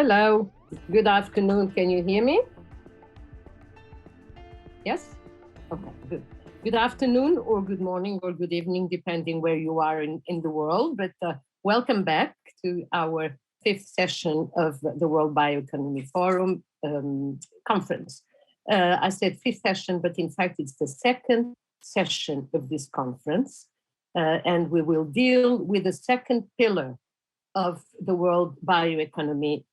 Hello, good afternoon. Can you hear me? Yes? Okay, good. Good afternoon or good morning or good evening, depending where you are in the world. But welcome back to our fifth session of the World BioEconomy Forum conference. I said fifth session, but in fact, it's the second session of this conference. And we will deal with the second pillar of the World BioEconomy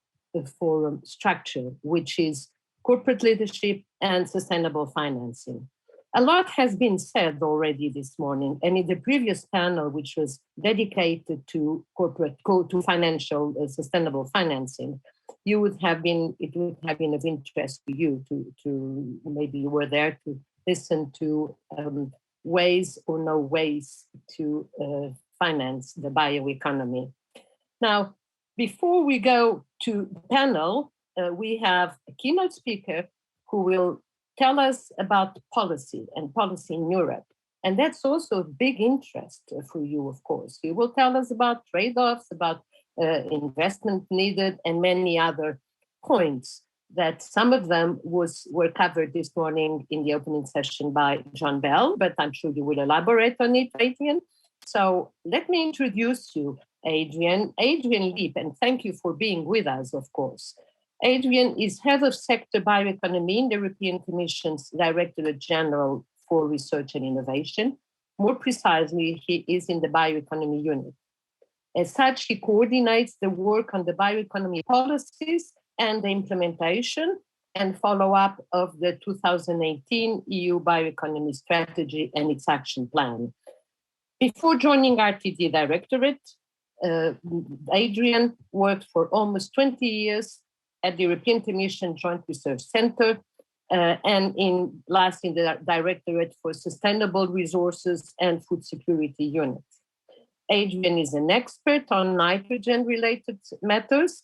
Forum structure, which is corporate leadership and sustainable financing. A lot has been said already this morning, and in the previous panel, which was dedicated to to financial sustainable financing, it would have been of interest to you to maybe you were there to listen to ways or no ways to finance the bioeconomy. Now, before we go to the panel, we have a keynote speaker who will tell us about policy and policy in Europe. And that's also of big interest for you, of course. He will tell us about trade-offs, about investment needed, and many other points that some of them were covered this morning in the opening session by John Bell, but I'm sure you will elaborate on it, Adrian. So let me introduce you, Adrian Leap, and thank you for being with us, of course. Adrian is Head of Sector Bioeconomy in the European Commission's Directorate General for Research and Innovation. More precisely, he is in the Bioeconomy Unit. As such, he coordinates the work on the bioeconomy policies and the implementation and follow-up of the 2018 EU Bioeconomy Strategy and its action plan. Before joining RTD Directorate, Adrian worked for almost 20 years at the European Commission Joint Research Center and in the Directorate for Sustainable Resources and Food Security Unit. Adrian is an expert on nitrogen-related matters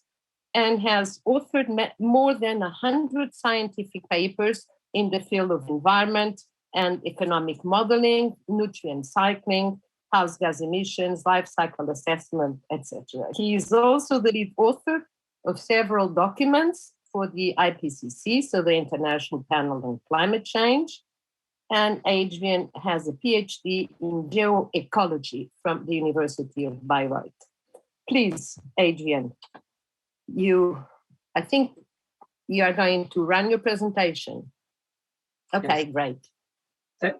and has authored more than 100 scientific papers in the field of environment and economic modeling, nutrient cycling, house gas emissions, life cycle assessment, etc. He is also the lead author of several documents for the IPCC, so the International Panel on Climate Change. And Adrian has a PhD in geoecology from the University of Bayreuth. Please, Adrian, I think you are going to run your presentation. Okay, yes. Great.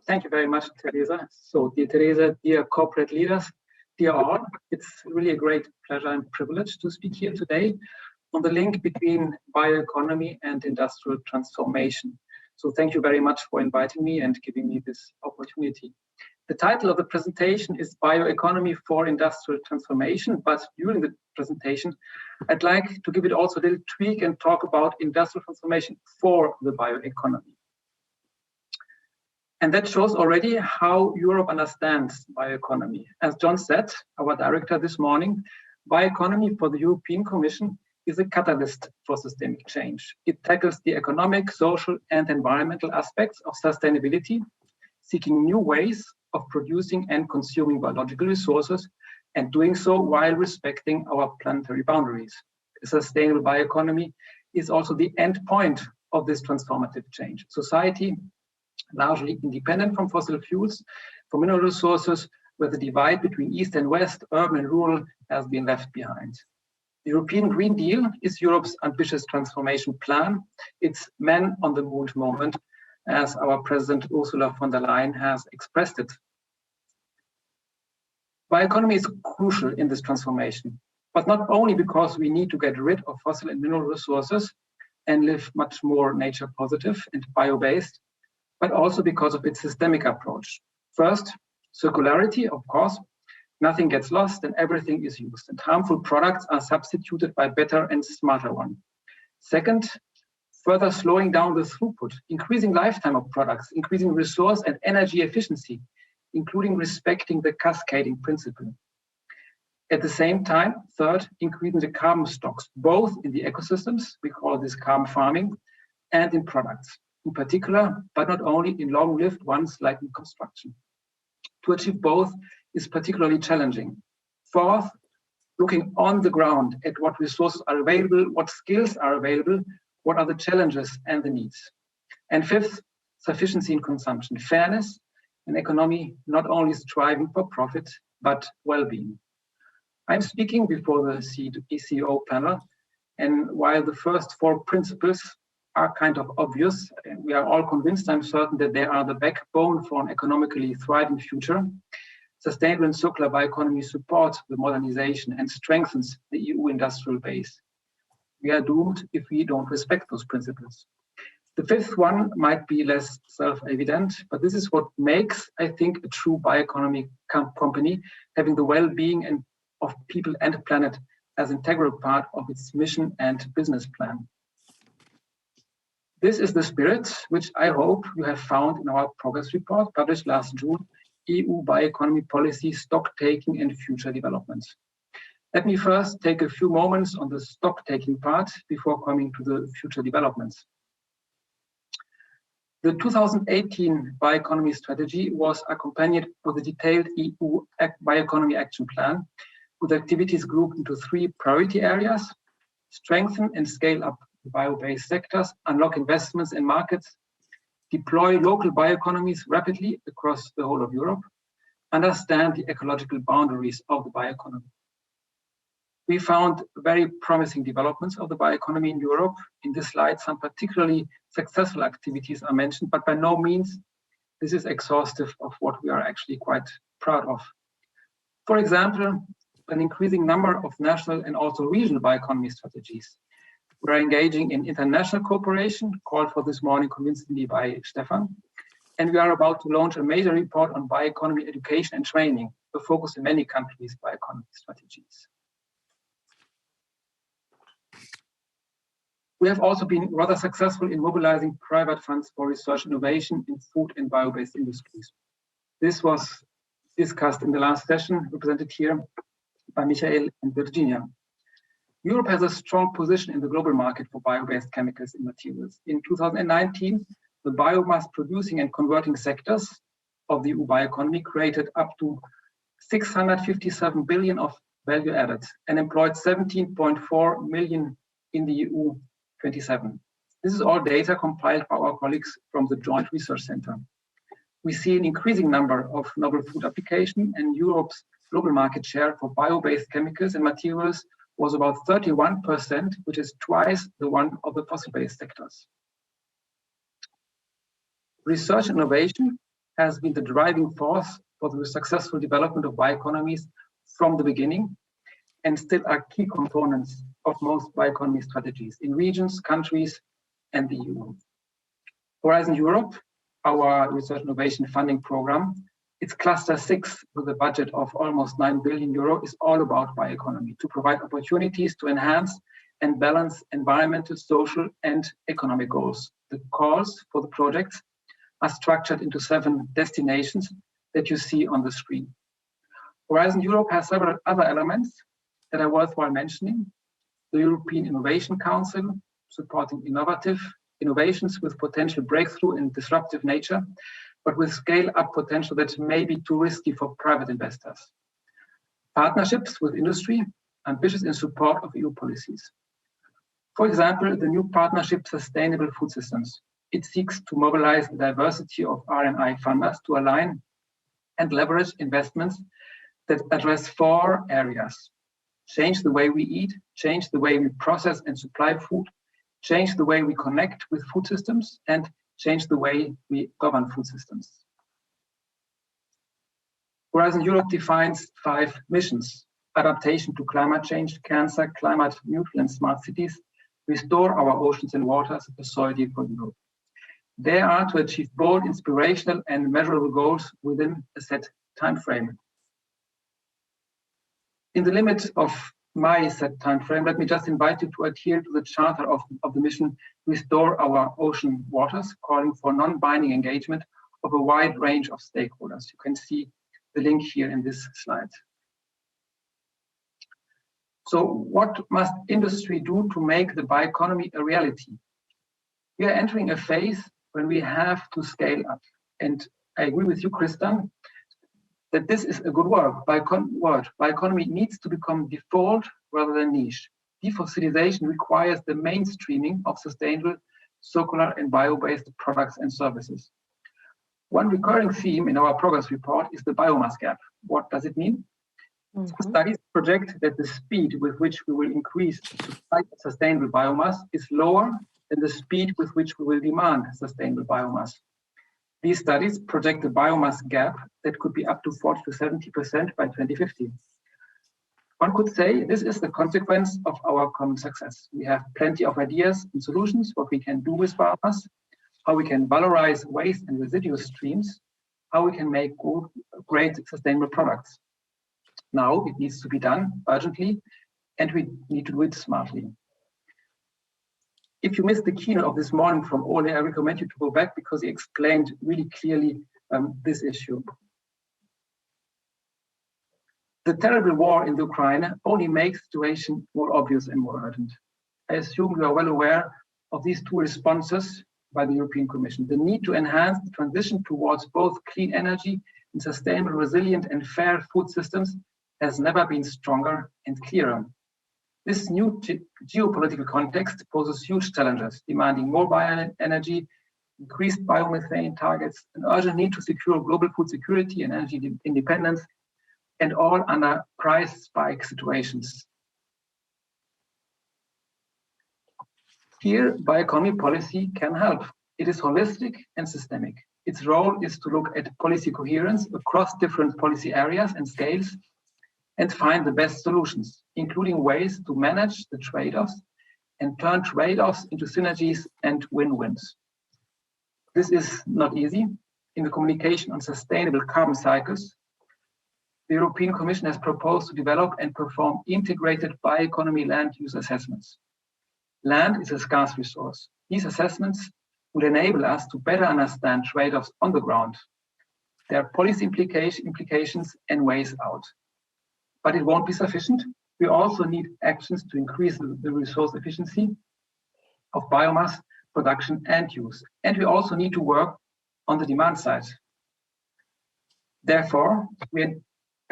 Thank you very much, Teresa. So, dear Teresa, dear corporate leaders, dear all, it's really a great pleasure and privilege to speak here today on the link between bioeconomy and industrial transformation. So thank you very much for inviting me and giving me this opportunity. The title of the presentation is Bioeconomy for Industrial Transformation, but during the presentation, I'd like to give it also a little tweak and talk about industrial transformation for the bioeconomy. And that shows already how Europe understands bioeconomy. As John said, our director this morning, bioeconomy for the European Commission is a catalyst for systemic change. It tackles the economic, social, and environmental aspects of sustainability, seeking new ways of producing and consuming biological resources, and doing so while respecting our planetary boundaries. A sustainable bioeconomy is also the end point of this transformative change. Society, largely independent from fossil fuels, from mineral resources, where the divide between East and West, urban and rural, has been left behind. The European Green Deal is Europe's ambitious transformation plan. It's man on the moon moment, as our President Ursula von der Leyen has expressed it. Bioeconomy is crucial in this transformation, but not only because we need to get rid of fossil and mineral resources and live much more nature positive and bio-based, but also because of its systemic approach. First, circularity, of course. Nothing gets lost and everything is used, and harmful products are substituted by better and smarter ones. Second, further slowing down the throughput, increasing lifetime of products, increasing resource and energy efficiency, including respecting the cascading principle. At the same time, third, increasing the carbon stocks, both in the ecosystems, we call this carbon farming, and in products, in particular, but not only in long-lived ones like in construction. To achieve both is particularly challenging. Fourth, looking on the ground at what resources are available, what skills are available, what are the challenges and the needs. And fifth, sufficiency in consumption, fairness, an economy not only striving for profit, but well-being. I'm speaking before the CEO panel, and while the first four principles are kind of obvious, we are all convinced, I'm certain, that they are the backbone for an economically thriving future. Sustainable and circular bioeconomy supports the modernization and strengthens the EU industrial base. We are doomed if we don't respect those principles. The fifth one might be less self-evident, but this is what makes, I think, a true bioeconomy company, having the well-being of people and planet as an integral part of its mission and business plan. This is the spirit which I hope you have found in our progress report published last June, EU Bioeconomy Policy, Stock-Taking and Future Developments. Let me first take a few moments on the stock-taking part before coming to the future developments. The 2018 Bioeconomy Strategy was accompanied with a detailed EU Bioeconomy Action Plan, with activities grouped into three priority areas: strengthen and scale up bio-based sectors, unlock investments in markets, deploy local bioeconomies rapidly across the whole of Europe, understand the ecological boundaries of the bioeconomy. We found very promising developments of the bioeconomy in Europe. In this slide, some particularly successful activities are mentioned, but by no means this is exhaustive of what we are actually quite proud of. For example, an increasing number of national and also regional bioeconomy strategies. We are engaging in international cooperation, called for this morning convincingly by Stefan, and we are about to launch a major report on bioeconomy education and training, the focus in many countries' bioeconomy strategies. We have also been rather successful in mobilizing private funds for research and innovation in food and bio-based industries. This was discussed in the last session, represented here by Michael and Virginia. Europe has a strong position in the global market for bio-based chemicals and materials. In 2019, the biomass producing and converting sectors of the EU bioeconomy created up to 657 billion of value added and employed 17.4 million in the EU 27. This is all data compiled by our colleagues from the Joint Research Center. We see an increasing number of novel food applications, and Europe's global market share for bio-based chemicals and materials was about 31%, which is twice the one of the fossil-based sectors. Research and innovation has been the driving force for the successful development of bioeconomies from the beginning, and still are key components of most bioeconomy strategies in regions, countries, and the EU. Horizon Europe, our research and innovation funding program, its cluster 6 with a budget of almost 9 billion euro, is all about bioeconomy, to provide opportunities to enhance and balance environmental, social, and economic goals. The calls for the projects are structured into 7 destinations that you see on the screen. Horizon Europe has several other elements that are worthwhile mentioning. The European Innovation Council, supporting innovative innovations with potential breakthrough and disruptive nature, but with scale-up potential that may be too risky for private investors. Partnerships with industry, ambitious in support of EU policies. For example, the new partnership Sustainable Food Systems. It seeks to mobilize the diversity of R&I funders to align and leverage investments that address 4 areas: change the way we eat, change the way we process and supply food, change the way we connect with food systems, and change the way we govern food systems. Horizon Europe defines 5 missions: adaptation to climate change, cancer, climate neutral and smart cities, restore our oceans and waters, a soil deal for Europe. They are to achieve bold, inspirational, and measurable goals within a set time frame. In the limits of my set time frame, let me just invite you to adhere to the charter of the mission, Restore Our Ocean Waters, calling for non-binding engagement of a wide range of stakeholders. You can see the link here in this slide. So what must industry do to make the bioeconomy a reality? We are entering a phase when we have to scale up. And I agree with you, Christian, that this is a good word. Bioeconomy needs to become default rather than niche. Defossilization requires the mainstreaming of sustainable, circular, and bio-based products and services. One recurring theme in our progress report is the biomass gap. What does it mean? Some studies project that the speed with which we will increase supply of sustainable biomass is lower than the speed with which we will demand sustainable biomass. These studies project a biomass gap that could be up to 40 to 70% by 2050. One could say this is the consequence of our common success. We have plenty of ideas and solutions, what we can do with biomass, how we can valorize waste and residual streams, how we can make great sustainable products. Now it needs to be done urgently, and we need to do it smartly. If you missed the keynote of this morning from Ole, I recommend you to go back because he explained really clearly this issue. The terrible war in the Ukraine only makes the situation more obvious and more urgent. I assume you are well aware of these two responses by the European Commission. The need to enhance the transition towards both clean energy and sustainable, resilient and fair food systems has never been stronger and clearer. This new geopolitical context poses huge challenges, demanding more bioenergy, increased biomethane targets, an urgent need to secure global food security and energy independence, and all under price spike situations. Here, bioeconomy policy can help. It is holistic and systemic. Its role is to look at policy coherence across different policy areas and scales and find the best solutions, including ways to manage the trade-offs and turn trade-offs into synergies and win-wins. This is not easy. In the communication on sustainable carbon cycles, the European Commission has proposed to develop and perform integrated bioeconomy land use assessments. Land is a scarce resource. These assessments will enable us to better understand trade-offs on the ground, their policy implications and ways out. But it won't be sufficient. We also need actions to increase the resource efficiency of biomass production and use. And we also need to work on the demand side. Therefore, we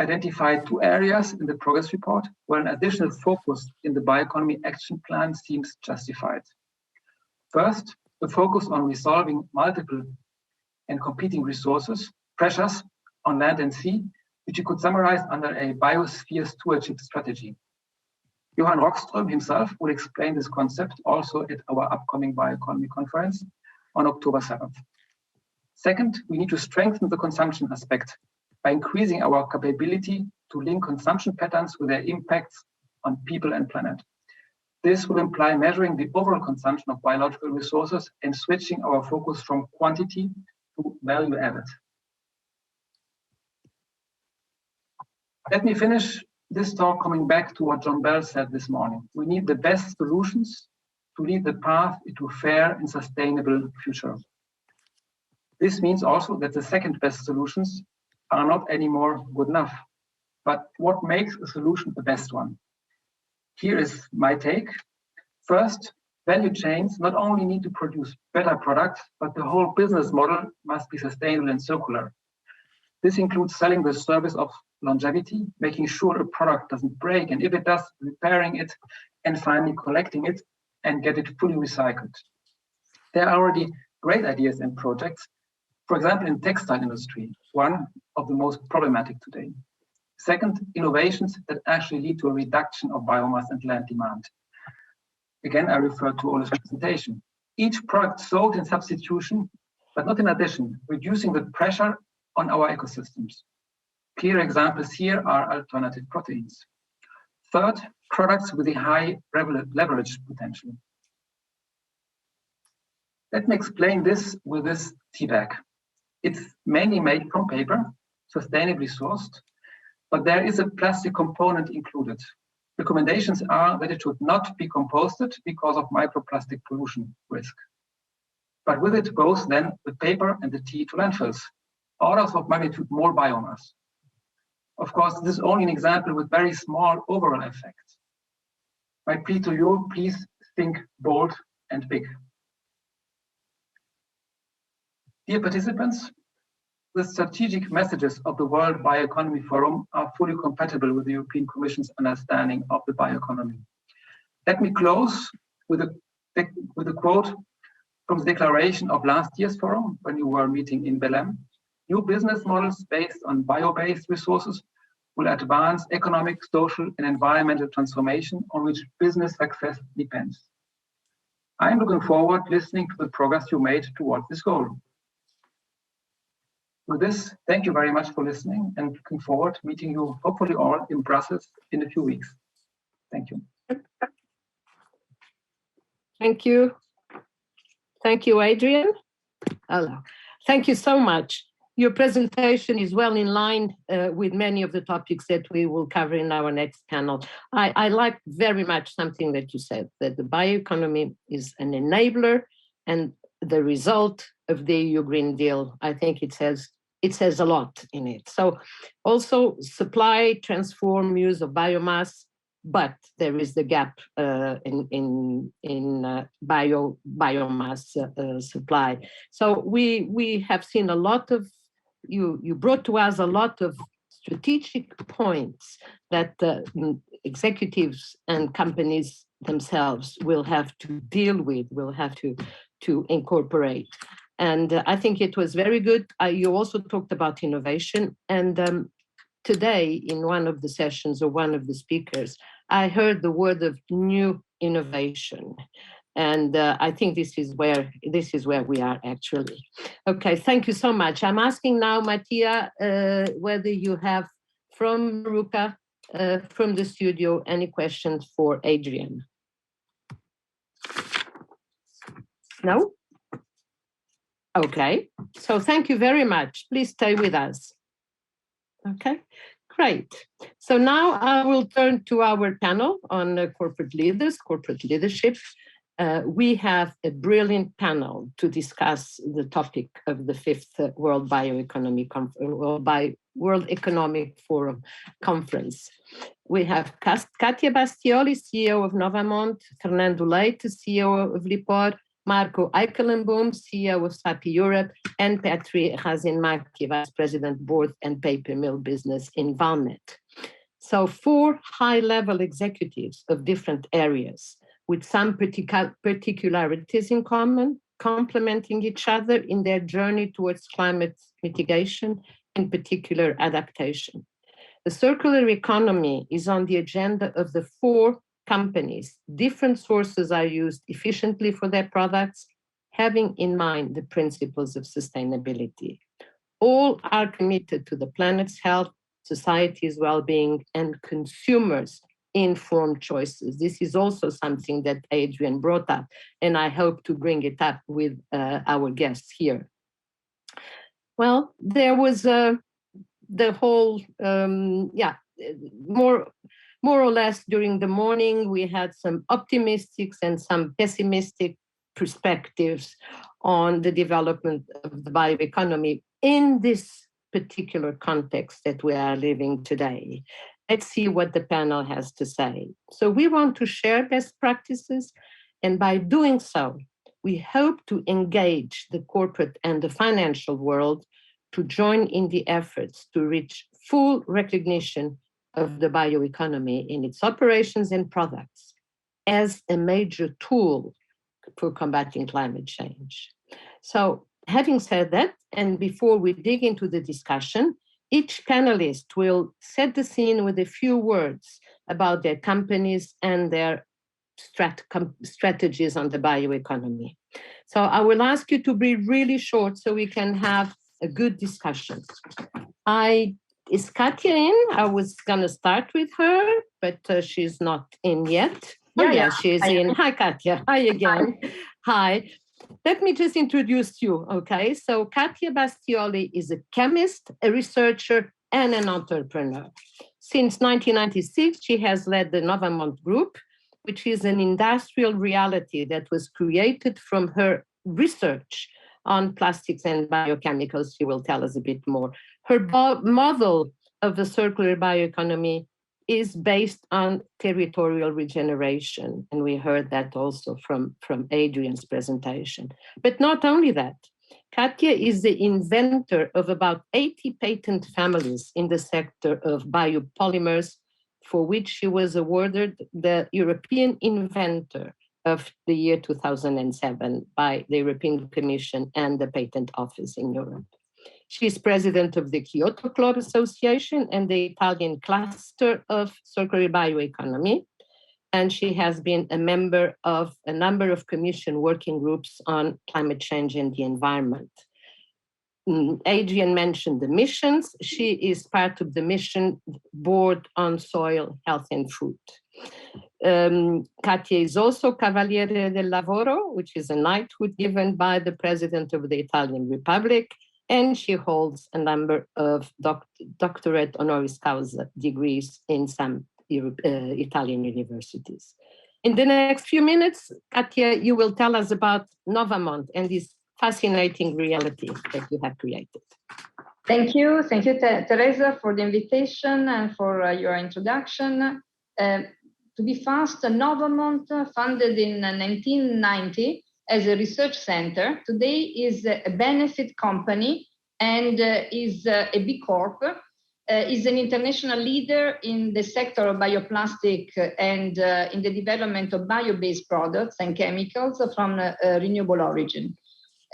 identified two areas in the progress report where an additional focus in the bioeconomy action plan seems justified. First, the focus on resolving multiple and competing resources, pressures on land and sea, which you could summarize under a biosphere stewardship strategy. Johan Rockström himself will explain this concept also at our upcoming bioeconomy conference on October 7th. Second, we need to strengthen the consumption aspect by increasing our capability to link consumption patterns with their impacts on people and planet. This will imply measuring the overall consumption of biological resources and switching our focus from quantity to value added. Let me finish this talk coming back to what John Bell said this morning. We need the best solutions to lead the path into a fair and sustainable future. This means also that the second best solutions are not anymore good enough. But what makes a solution the best one? Here is my take. First, value chains not only need to produce better products, but the whole business model must be sustainable and circular. This includes selling the service of longevity, making sure a product doesn't break, and if it does, repairing it, and finally collecting it and get it fully recycled. There are already great ideas and projects, for example, in textile industry, one of the most problematic today. Second, innovations that actually lead to a reduction of biomass and land demand. Again, I refer to Ole's presentation. Each product sold in substitution, but not in addition, reducing the pressure on our ecosystems. Clear examples here are alternative proteins. Third, products with a high leverage potential. Let me explain this with this tea bag. It's mainly made from paper, sustainably sourced, but there is a plastic component included. Recommendations are that it should not be composted because of microplastic pollution risk. But with it goes then the paper and the tea to landfills, orders of magnitude more biomass. Of course, this is only an example with very small overall effects. My plea to you, please think bold and big. Dear participants, the strategic messages of the World BioEconomy Forum are fully compatible with the European Commission's understanding of the bioeconomy. Let me close with a quote from the declaration of last year's forum when you were meeting in Belém. New business models based on bio-based resources will advance economic, social, and environmental transformation on which business success depends. I am looking forward to listening to the progress you made towards this goal. With this, thank you very much for listening and looking forward to meeting you, hopefully all, in Brussels in a few weeks. Thank you. Thank you. Thank you, Adrian. Hello. Thank you so much. Your presentation is well in line with many of the topics that we will cover in our next panel. I like very much something that you said, that the bioeconomy is an enabler and the result of the EU Green Deal. I think it says a lot in it. So also supply, transform, use of biomass, but there is the gap in biomass supply. So we have seen a lot of, you brought to us a lot of strategic points that executives and companies themselves will have to deal with, will have to incorporate. And I think it was very good. You also talked about innovation. And today, in one of the sessions or one of the speakers, I heard the word of new innovation. And I think this is where we are actually. Okay, thank you so much. I'm asking now, Mattia, whether you have from Ruka, from the studio, any questions for Adrian? No? Okay, so thank you very much. Please stay with us. Okay, great. So now I will turn to our panel on corporate leaders, corporate leadership. We have a brilliant panel to discuss the topic of the 5th World World Economic Forum conference. We have Catia Bastioli, CEO of Novamont, Fernando Leite, CEO of Lipor, Marco Eikelenboom, CEO of Sappi Europe, and Petri Rasinmäki, Vice President, Board and Paper Mill Business in Valmet. So 4 high-level executives of different areas with some particularities in common, complementing each other in their journey towards climate mitigation, in particular adaptation. The circular economy is on the agenda of the 4 companies. Different sources are used efficiently for their products, having in mind the principles of sustainability. All are committed to the planet's health, society's well-being, and consumers' informed choices. This is also something that Adrian brought up, and I hope to bring it up with our guests here. Well, there was the whole, more or less during the morning, we had some optimistic and some pessimistic perspectives on the development of the bioeconomy in this particular context that we are living today. Let's see what the panel has to say. So we want to share best practices, and by doing so, we hope to engage the corporate and the financial world to join in the efforts to reach full recognition of the bioeconomy in its operations and products as a major tool for combating climate change. So having said that, and before we dig into the discussion, each panelist will set the scene with a few words about their companies and their strategies on the bioeconomy. So I will ask you to be really short so we can have a good discussion. Is Catia in? I was going to start with her, but she's not in yet. Yeah, she's in. Hi, Catia. Hi again. Hi. Let me just introduce you, okay? So Catia Bastioli is a chemist, a researcher, and an entrepreneur. Since 1996, she has led the Novamont Group, which is an industrial reality that was created from her research on plastics and biochemicals. She will tell us a bit more. Her model of the circular bioeconomy is based on territorial regeneration, and we heard that also from Adrian's presentation. But not only that, Catia is the inventor of about 80 patent families in the sector of biopolymers, for which she was awarded the European Inventor of the year 2007 by the European Commission and the Patent Office in Europe. She is president of the Kyoto Club Association and the Italian cluster of circular bioeconomy, and she has been a member of a number of commission working groups on climate change and the environment. Adrian mentioned the missions. She is part of the mission board on soil, health, and food. Catia is also Cavaliere del Lavoro, which is a knighthood given by the President of the Italian Republic, and she holds a number of doctorate honoris causa degrees in some Italian universities. In the next few minutes, Catia, you will tell us about Novamont and this fascinating reality that you have created. Thank you, Teresa, for the invitation and for your introduction. To be fast, Novamont, founded in 1990 as a research center, today is a benefit company and is a B Corp, is an international leader in the sector of bioplastic and in the development of bio-based products and chemicals from renewable origin.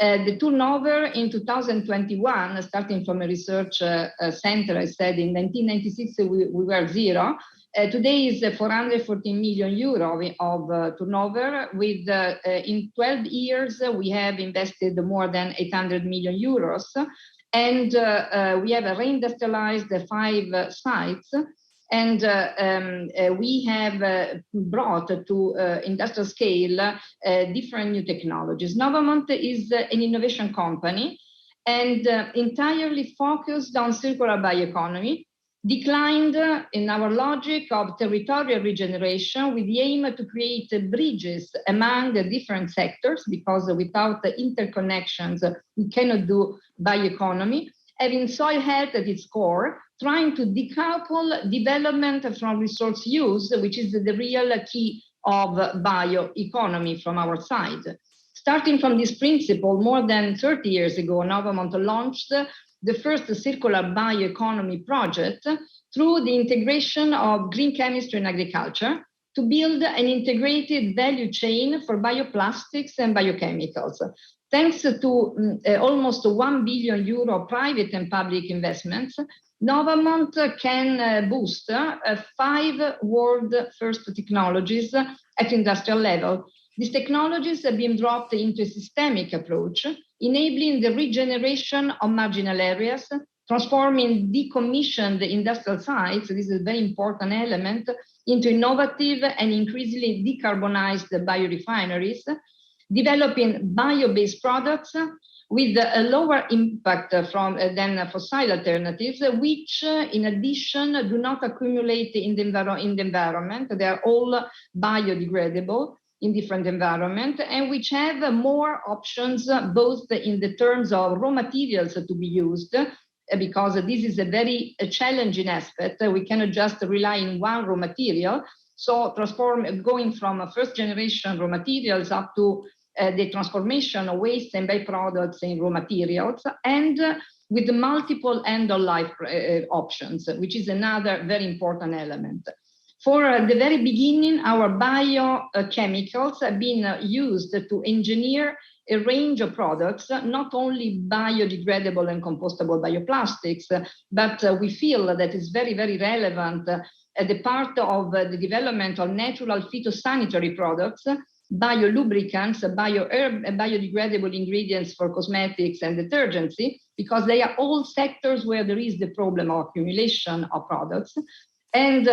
The turnover in 2021, starting from a research center, I said in 1996 we were zero. Today is 414 million euro of turnover. With in 12 years, we have invested more than 800 million euros. And we have reindustrialized 5 sites, and we have brought to industrial scale different new technologies. Novamont is an innovation company and entirely focused on circular bioeconomy, declined in our logic of territorial regeneration with the aim to create bridges among the different sectors, because without the interconnections, we cannot do bioeconomy, having soil health at its core, trying to decouple development from resource use, which is the real key of bioeconomy from our side. Starting from this principle, more than 30 years ago, Novamont launched the first circular bioeconomy project through the integration of green chemistry and agriculture to build an integrated value chain for bioplastics and biochemicals. Thanks to almost 1 billion euro private and public investments, Novamont can boost 5 world first technologies at industrial level. These technologies have been dropped into a systemic approach, enabling the regeneration of marginal areas, transforming decommissioned industrial sites, this is a very important element, into innovative and increasingly decarbonized biorefineries, developing bio-based products with a lower impact than fossil alternatives, which in addition do not accumulate in the environment. They are all biodegradable in different environments, and which have more options, both in the terms of raw materials to be used, because this is a very challenging aspect. We cannot just rely on one raw material. So going from first generation raw materials up to the transformation of waste and byproducts in raw materials, and with the multiple end-of-life options, which is another very important element. For the very beginning, our biochemicals have been used to engineer a range of products, not only biodegradable and compostable bioplastics, but we feel that is very, very relevant the part of the development of natural phytosanitary products, biolubricants, biodegradable ingredients for cosmetics and detergents, because they are all sectors where there is the problem of accumulation of products. And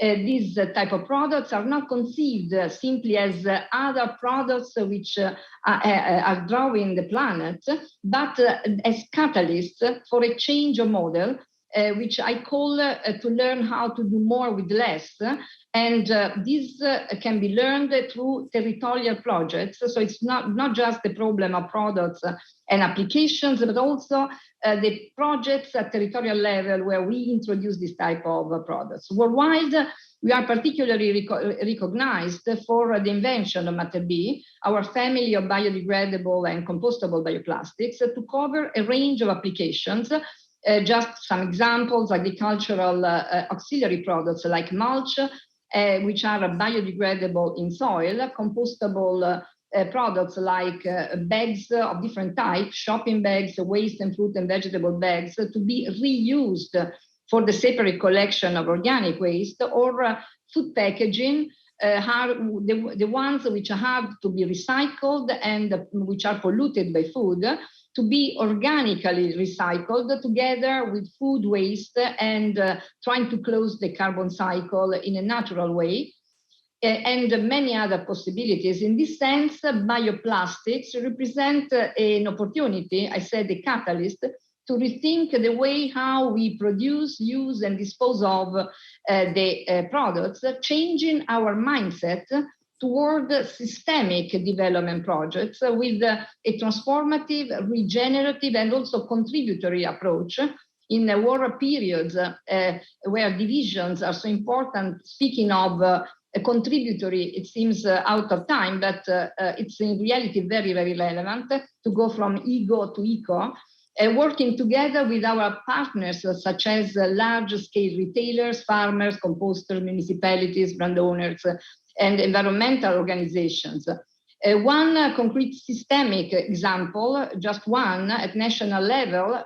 these type of products are not conceived simply as other products which are drawing the planet, but as catalysts for a change of model, which I call to learn how to do more with less. And this can be learned through territorial projects. So it's not just the problem of products and applications, but also the projects at territorial level where we introduce this type of products. Worldwide, We are particularly recognized for the invention of Matter B, our family of biodegradable and compostable bioplastics, to cover a range of applications. Just some examples: agricultural auxiliary products like mulch, which are biodegradable in soil, compostable products like bags of different types, shopping bags, waste and fruit and vegetable bags, to be reused for the separate collection of organic waste, or food packaging, the ones which have to be recycled and which are polluted by food, to be organically recycled together with food waste and trying to close the carbon cycle in a natural way, and many other possibilities. In this sense, bioplastics represent an opportunity, I said a catalyst, to rethink the way how we produce, use, and dispose of the products, changing our mindset toward systemic development projects with a transformative, regenerative, and also contributory approach. In war periods where divisions are so important, speaking of contributory, it seems out of time, but it's in reality very, very relevant to go from ego to eco. Working together with our partners, such as large-scale retailers, farmers, composters, municipalities, brand owners, and environmental organizations. One concrete systemic example, just one at national level,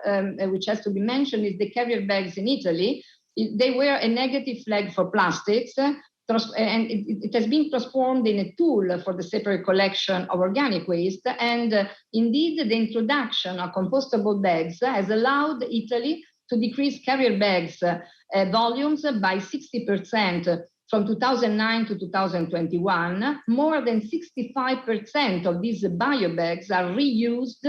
which has to be mentioned, is the carrier bags in Italy. They were a negative flag for plastics, and it has been transformed in a tool for the separate collection of organic waste. And indeed, the introduction of compostable bags has allowed Italy to decrease carrier bags volumes by 60% from 2009 to 2021. More than 65% of these bio bags are reused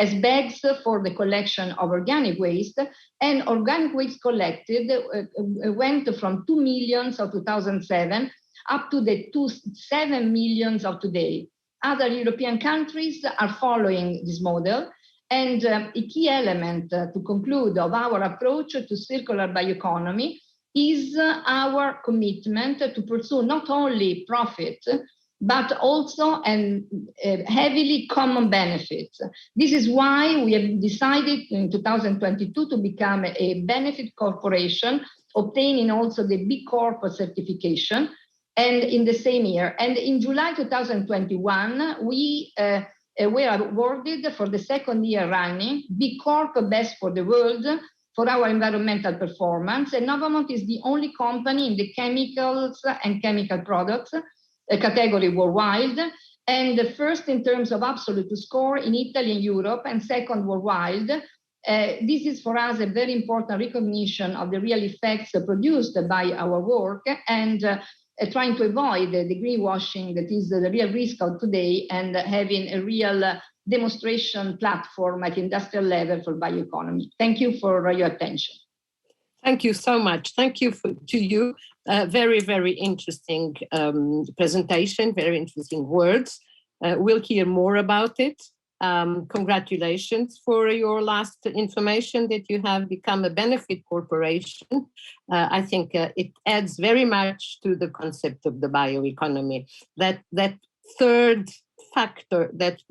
as bags for the collection of organic waste, and organic waste collected went from 2 million of 2007 up to the 7 million of today. Other European countries are following this model, and a key element to conclude of our approach to circular bioeconomy is our commitment to pursue not only profit, but also heavily common benefits. This is why we have decided in 2022 to become a benefit corporation, obtaining also the B Corp certification, and in the same year. And in July 2021, we were awarded for the second year running B Corp Best for the World for our environmental performance. And Novamont is the only company in the chemicals and chemical products category worldwide, and the first in terms of absolute score in Italy and Europe, and second worldwide. This is for us a very important recognition of the real effects produced by our work, and trying to avoid the greenwashing that is the real risk of today, and having a real demonstration platform at industrial level for bioeconomy. Thank you for your attention. Thank you so much. Thank you to you. Very, very interesting presentation, very interesting words. We'll hear more about it. Congratulations for your last information that you have become a benefit corporation. I think it adds very much to the concept of the bioeconomy. That third factor that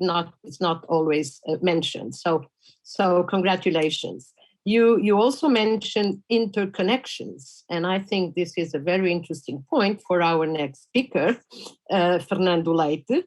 is not always mentioned. So congratulations. You also mentioned interconnections, and I think this is a very interesting point for our next speaker, Fernando Leite.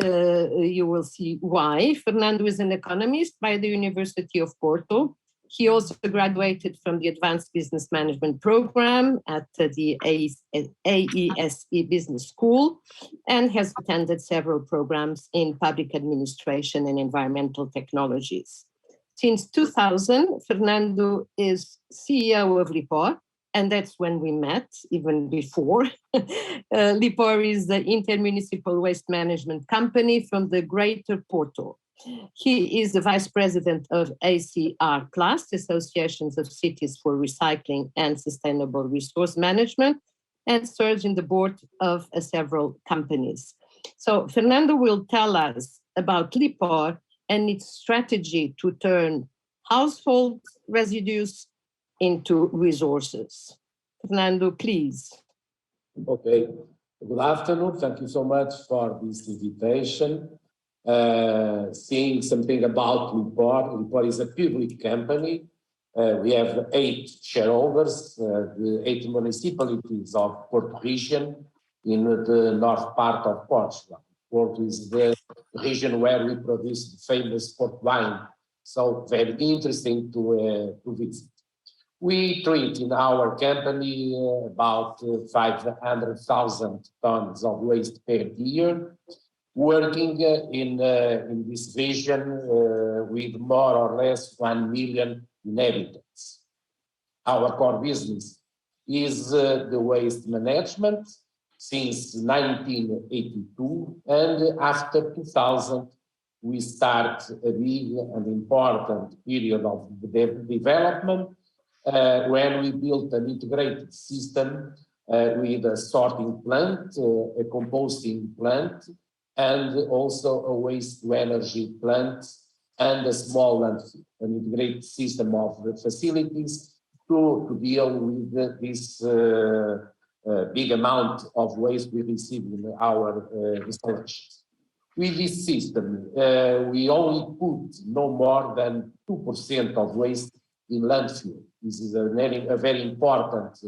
You will see why. Fernando is an economist by the University of Porto. He also graduated from the Advanced Business Management Program at the AESE Business School, and has attended several programs in public administration and environmental technologies. Since 2000, Fernando is CEO of Lipor, and that's when we met, even before. Lipor is the intermunicipal waste management company from the Greater Porto. He is the vice president of ACR Plus, Associations of Cities for Recycling and Sustainable Resource Management, and serves in the board of several companies. So Fernando will tell us about Lipor and its strategy to turn household residues into resources. Fernando, please. Okay. Good afternoon. Thank you so much for this invitation. Saying something about Lipor. Lipor is a public company. We have 8 shareholders, the 8 municipalities of Porto region in the north part of Portugal. Porto is the region where we produce the famous port wine. So very interesting to visit. We treat in our company about 500,000 tons of waste per year, working in this region with more or less 1 million inhabitants. Our core business is the waste management since 1982, and after 2000, we start a big and important period of development when we built an integrated system with a sorting plant, a composting plant, and also a waste-to-energy plant and a small landfill, an integrated system of facilities to deal with this big amount of waste we receive in our installations. With this system, we only put no more than 2% of waste in landfill. This is a very important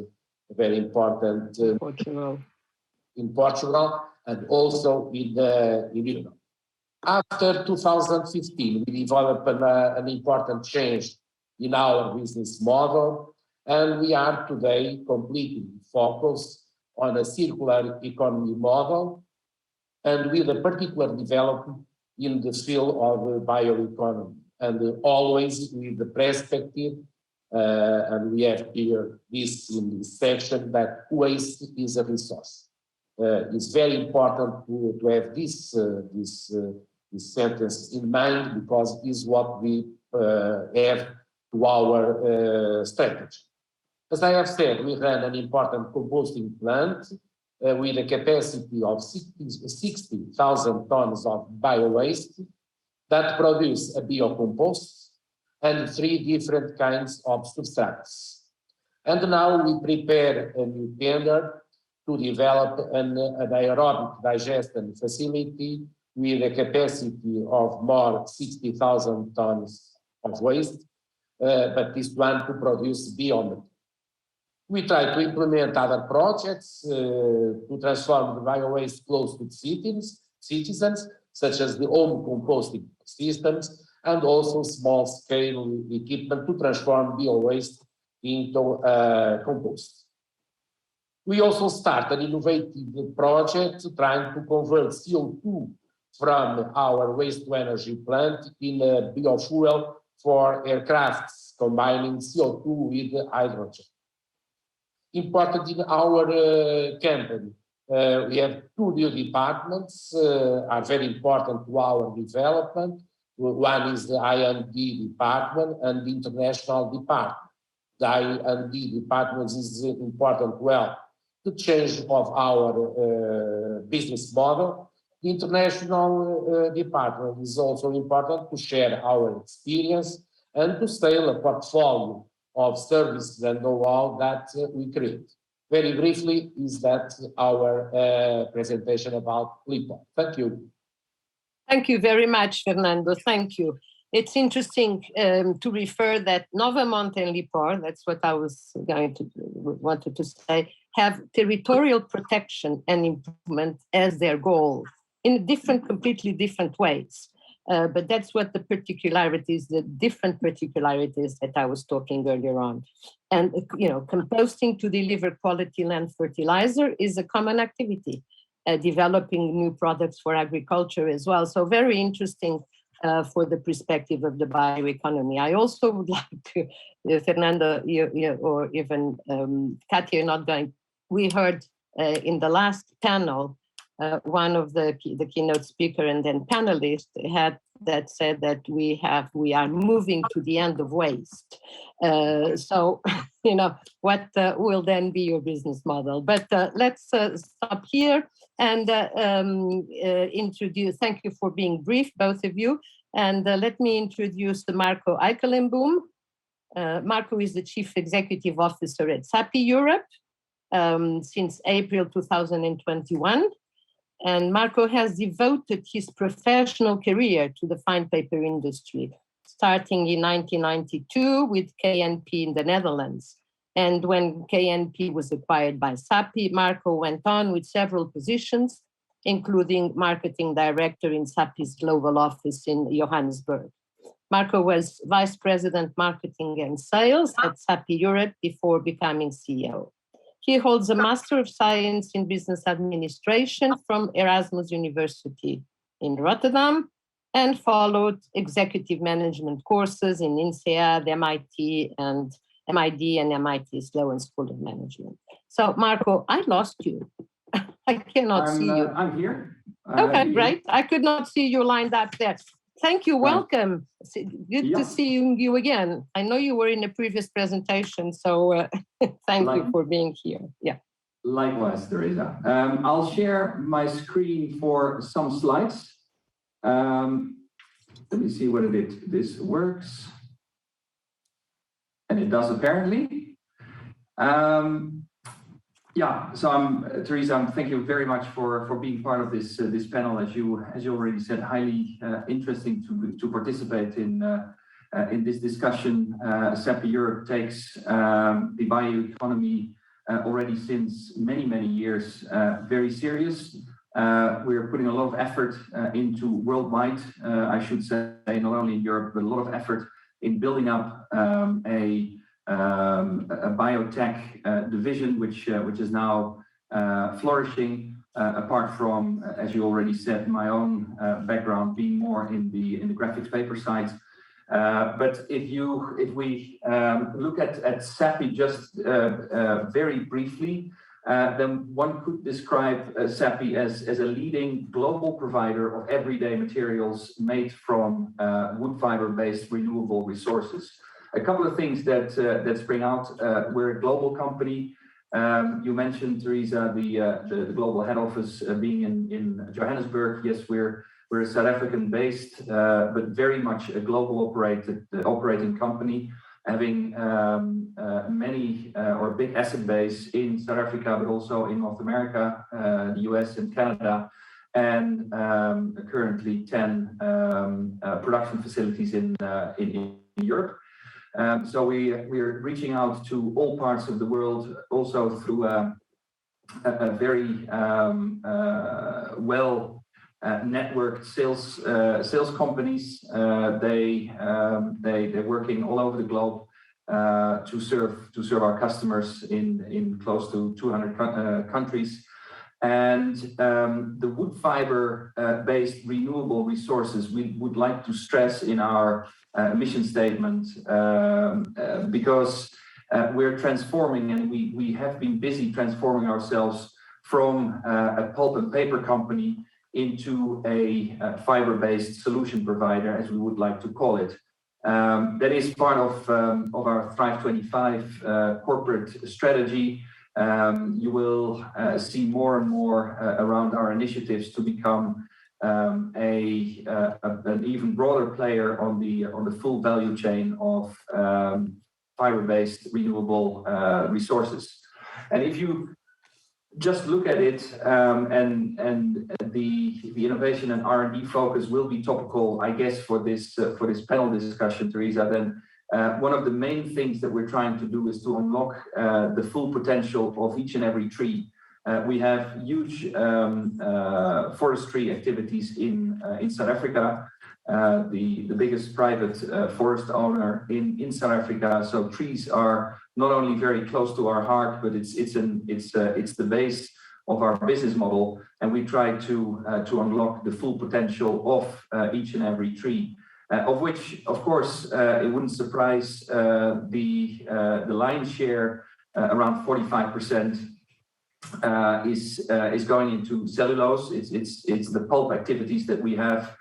in Portugal and also in Europe. After 2015, we developed an important change in our business model, and we are today completely focused on a circular economy model and with a particular development in the field of bioeconomy, and always with the perspective, and we have here this in this section, that waste is a resource. It's very important to have this sentence in mind, because it is what we have to our strategy. As I have said, we run an important composting plant with a capacity of 60,000 tons of bio-waste that produce a biocompost and 3 different kinds of substrates. And now we prepare a new tender to develop an aerobic digestion facility with a capacity of more 60,000 tons of waste, but this one to produce biomethane. We try to implement other projects to transform the bio-waste close to citizens, such as the home composting systems, and also small-scale equipment to transform bio-waste into compost. We also start an innovative project trying to convert CO2 from our waste-to-energy plant in a biofuel for aircrafts, combining CO2 with hydrogen. Important in our company, we have 2 new departments are very important to our development. One is the I&D department and the international department. The I&D department is important, well, the change of our business model. The international department is also important to share our experience and to sell a portfolio of services and know-how that we create. Very briefly, is that our presentation about Lipor. Thank you. Thank you very much, Fernando. Thank you. It's interesting to refer that Novamont and Lipor, that's what I was wanted to say, have territorial protection and improvement as their goal in completely different ways. But that's what the particularities, the different particularities that I was talking earlier on. And, composting to deliver quality land fertilizer is a common activity, developing new products for agriculture as well. So very interesting for the perspective of the bioeconomy. I also would like to, Fernando, or even Catia, we heard in the last panel, one of the keynote speaker and then panelists said that we are moving to the end of waste. So, what will then be your business model? But let's stop here and introduce. Thank you for being brief, both of you. And let me introduce Marco Eikelenboom. Marco is the Chief Executive Officer at Sappi Europe. since April 2021. And Marco has devoted his professional career to the fine paper industry, starting in 1992 with KNP in the Netherlands. And when KNP was acquired by Sappi, Marco went on with several positions, including marketing director in Sappi's global office in Johannesburg. Marco was vice president marketing and sales at Sappi Europe before becoming CEO. He holds a Master of Science in Business Administration from Erasmus University in Rotterdam and followed executive management courses in INSEAD, MIT, and MID and MIT Sloan School of Management. So, Marco, I lost you. I cannot see you. I'm here. Okay, great. I could not see you lined up there. Thank you. Welcome. Good to see you again. I know you were in a previous presentation, so thank you for being here. Yeah. Likewise, Teresa. I'll share my screen for some slides. Let me see whether this works. And it does apparently. So Teresa, thank you very much for being part of this panel. As you already said, highly interesting to participate in this discussion. Sappi Europe takes the bioeconomy already since many years very serious. We're putting a lot of effort into worldwide, I should say, not only in Europe, but a lot of effort in building up a biotech division, which is now flourishing. Apart from, as you already said, my own background being more in the graphics paper side. But if we look at Sappi just very briefly, then one could describe Sappi as a leading global provider of everyday materials made from wood fiber-based renewable resources. A couple of things that spring out. We're a global company. You mentioned, Teresa, the global head office being in Johannesburg. Yes, we're a South African-based, but very much a global operating company, having many or a big asset base in South Africa, but also in North America, the US and Canada, and currently 10 production facilities in Europe. So we're reaching out to all parts of the world, also through a very well networked sales companies. They're working all over the globe to serve our customers in close to 200 countries. And the wood fiber based renewable resources we would like to stress in our mission statement, because we're transforming, and we have been busy transforming ourselves from a pulp and paper company into a fiber-based solution provider, as we would like to call it. That is part of our Thrive 25 corporate strategy. You will see more and more around our initiatives to become an even broader player on the full value chain of fiber-based renewable resources. And if you just look at it, and the innovation and R&D focus will be topical, I guess, for this panel discussion, Teresa. Then one of the main things that we're trying to do is to unlock the full potential of each and every tree. We have huge forestry activities in South Africa, the biggest private forest owner in South Africa. So trees are not only very close to our heart, but it's the base of our business model, and we try to unlock the full potential of each and every tree. Of which, of course, it wouldn't surprise the lion's share, around 45%. Is going into cellulose. It's the pulp activities that we have,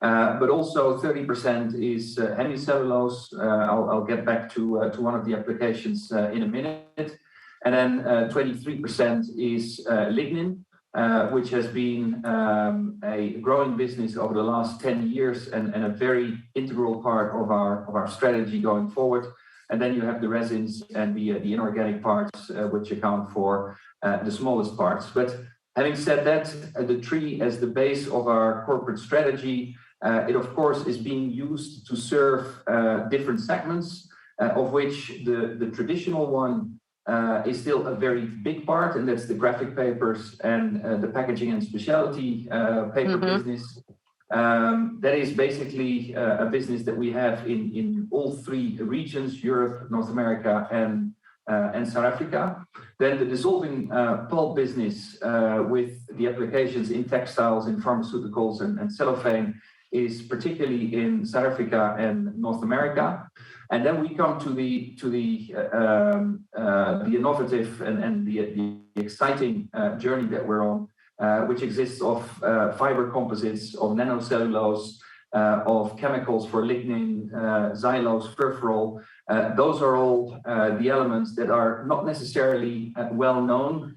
but also 30% is hemicellulose. I'll get back to one of the applications in a minute, and then 23% is lignin, which has been a growing business over the last 10 years and a very integral part of our strategy going forward. And then you have the resins and the inorganic parts, which account for the smallest parts. But having said that, the tree as the base of our corporate strategy, it of course is being used to serve different segments, of which the traditional one is still a very big part, and that's the graphic papers and the packaging and specialty paper business. That is basically a business that we have in all three regions: Europe, North America, and South Africa. Then the dissolving pulp business with the applications in textiles, in pharmaceuticals, and cellophane is particularly in South Africa and North America. And then we come to the innovative and the exciting journey that we're on, which exists of fiber composites, of nanocellulose, of chemicals for lignin, xylose, furfural. Those are all the elements that are not necessarily well known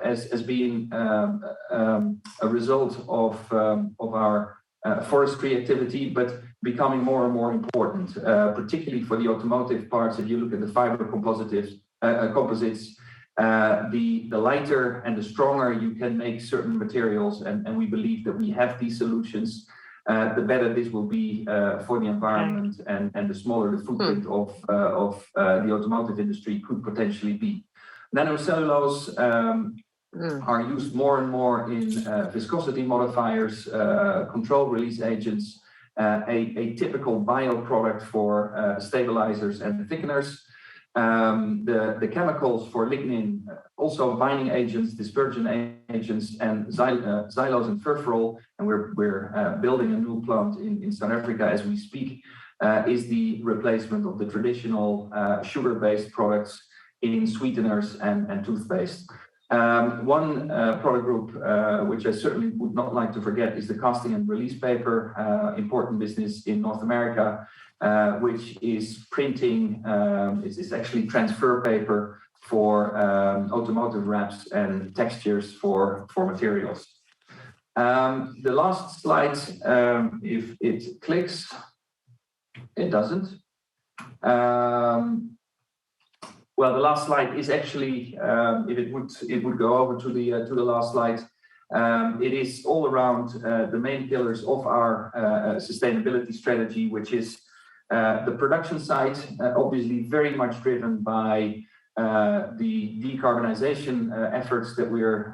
as being a result of our forestry activity, but becoming more and more important, particularly for the automotive parts. If you look at the fiber composites, the lighter and the stronger you can make certain materials, and we believe that we have these solutions, the better this will be for the environment, and the smaller the footprint of the automotive industry could potentially be. Nanocellulose are used more and more in viscosity modifiers, control release agents, a typical bioproduct for stabilizers and thickeners. The chemicals for lignin, also binding agents, dispersion agents, and xylose and furfural, and we're building a new plant in South Africa as we speak, is the replacement of the traditional sugar-based products in sweeteners and toothpaste. One product group which I certainly would not like to forget is the casting and release paper, important business in North America, which is printing, it's actually transfer paper for automotive wraps and textures for materials. The last slide, if it clicks, it doesn't. Well, the last slide is actually, if it would go over to the last slide. It is all around the main pillars of our sustainability strategy, which is the production side, obviously very much driven by the decarbonization efforts that we're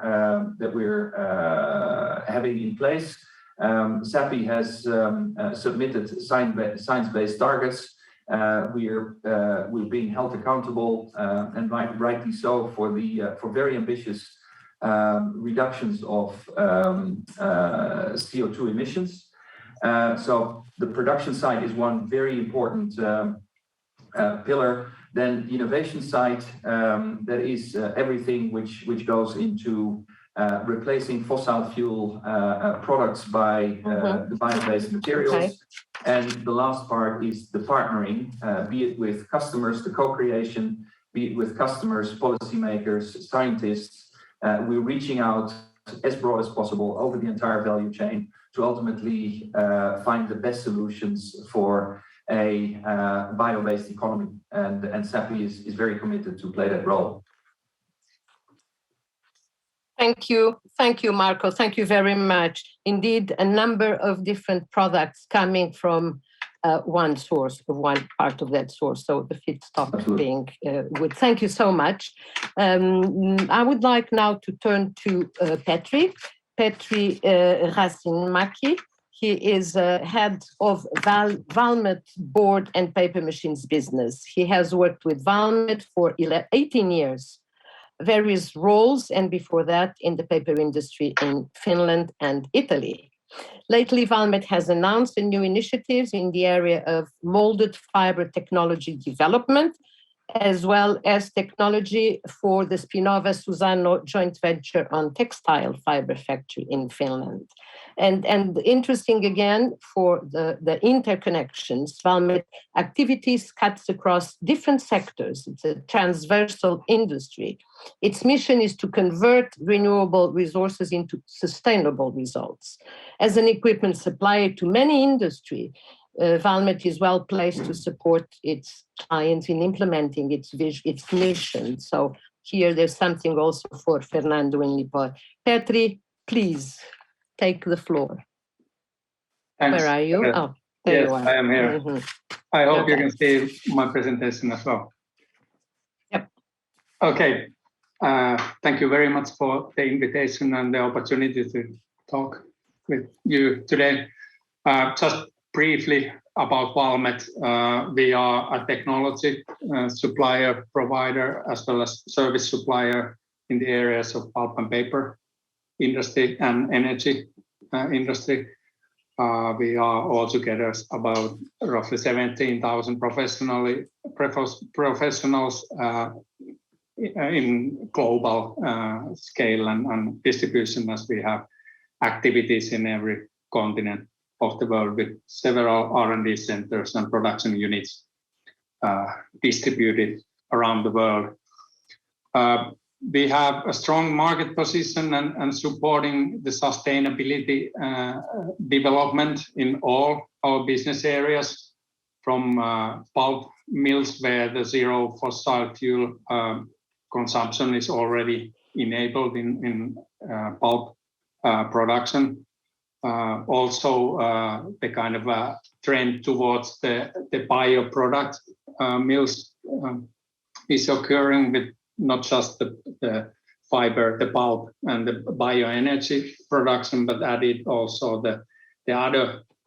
having in place. Sappi has submitted science-based targets. We're being held accountable, and rightly so, for very ambitious reductions of CO2 emissions. So the production side is one very important pillar. Then the innovation side, that is everything which goes into replacing fossil fuel products by the bio-based materials. Okay. And the last part is the partnering, be it with customers, the co-creation, be it with customers, policymakers, scientists. We're reaching out as broad as possible over the entire value chain to ultimately find the best solutions for a bio-based economy. And Sappi is very committed to play that role. Thank you, Marco. Thank you very much. Indeed, a number of different products coming from one source, one part of that source. So the feedstock being good. Thank you so much. I would like now to turn to Petri Rasinmäki. He is head of Valmet board and paper machines business. He has worked with Valmet for 18 years. Various roles, and before that in the paper industry in Finland and Italy. Lately, Valmet has announced new initiatives in the area of molded fiber technology development, as well as technology for the Spinnova Suzano joint venture on textile fiber factory in Finland. And interesting again for the interconnections, Valmet activities cuts across different sectors. It's a transversal industry. Its mission is to convert renewable resources into sustainable results. As an equipment supplier to many industry, Valmet is well placed to support its clients in implementing its mission. So here there's something also for Fernando and Lipor. Petri, please take the floor. Thanks. Where are you? Oh, there yes, you are. I am here. Mm-hmm. I hope Okay. you can see my presentation as well. Yep. Okay. Thank you very much for the invitation and the opportunity to talk with you today. Just briefly about Valmet. We are a technology supplier, provider, as well as service supplier in the areas of pulp and paper industry and energy industry. We are altogether about roughly 17,000 professionals in global scale and distribution, as we have activities in every continent of the world with several R&D centers and production units distributed around the world. We have a strong market position and supporting the sustainability development in all our business areas, from pulp mills where the zero fossil fuel consumption is already enabled in pulp production. Also, the kind of a trend towards the bioproduct mills is occurring, with not just the fiber, the pulp, and the bioenergy production, but added also the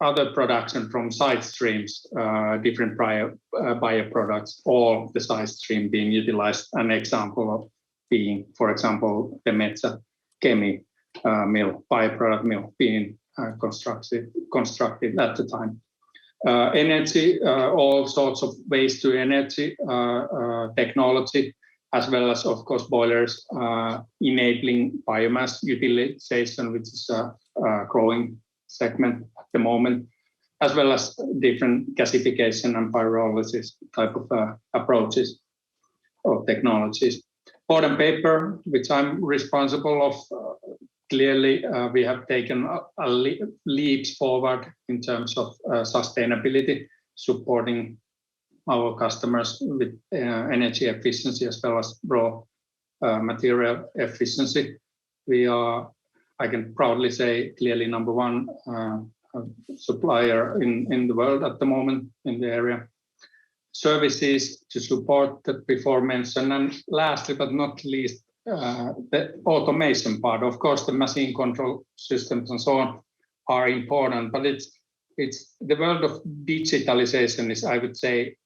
other production from side streams, different bioproducts, all the side stream being utilized. An example of being, for example, the Metsä Kemi mill, bioproduct mill being constructed at the time. Energy, all sorts of waste to energy technology, as well as, of course, boilers enabling biomass utilization, which is a growing segment at the moment, as well as different gasification and pyrolysis type of approaches or technologies. Board and paper, which I'm responsible of, clearly we have taken leaps forward in terms of sustainability, supporting our customers with energy efficiency as well as raw material efficiency. We are, I can proudly say, clearly number one supplier in the world at the moment in the area. Services to support the before mentioned, and lastly but not least, the automation part. Of course, the machine control systems and so on are important, but it's the world of digitalization is, I would say,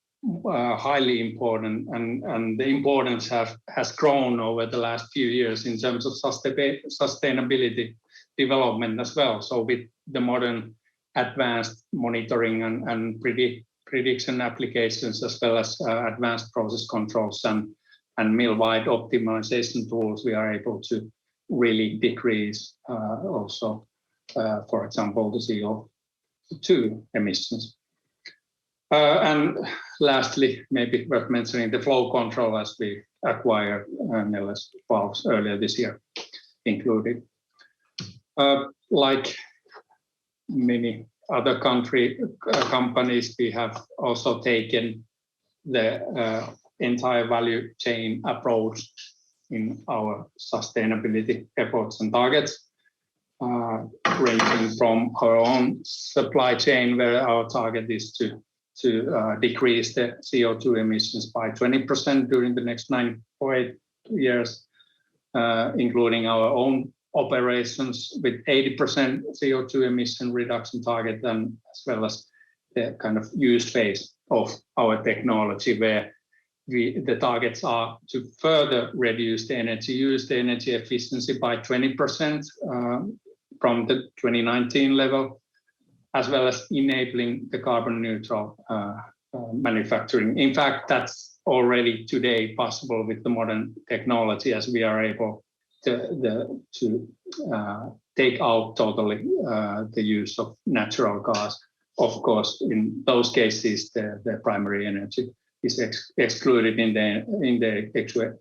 highly important, and the importance has grown over the last few years in terms of sustainability development as well. So with the modern advanced monitoring and prediction applications, as well as advanced process controls and mill-wide optimization tools, we are able to really decrease also, for example, the CO2 emissions. And lastly, maybe worth mentioning the flow control, as we acquired Neles valves earlier this year, included. Like many other companies, we have also taken the entire value chain approach in our sustainability efforts and targets, ranging from our own supply chain, where our target is to decrease the CO2 emissions by 20% during the next 9 or 8 years, including our own operations with 80% CO2 emission reduction target, and as well as the kind of use phase of our technology, where the targets are to further reduce the energy use, the energy efficiency by 20% from the 2019 level, as well as enabling the carbon neutral manufacturing. In fact, that's already today possible with the modern technology, as we are able to take out totally the use of natural gas. Of course, in those cases, the primary energy is excluded in the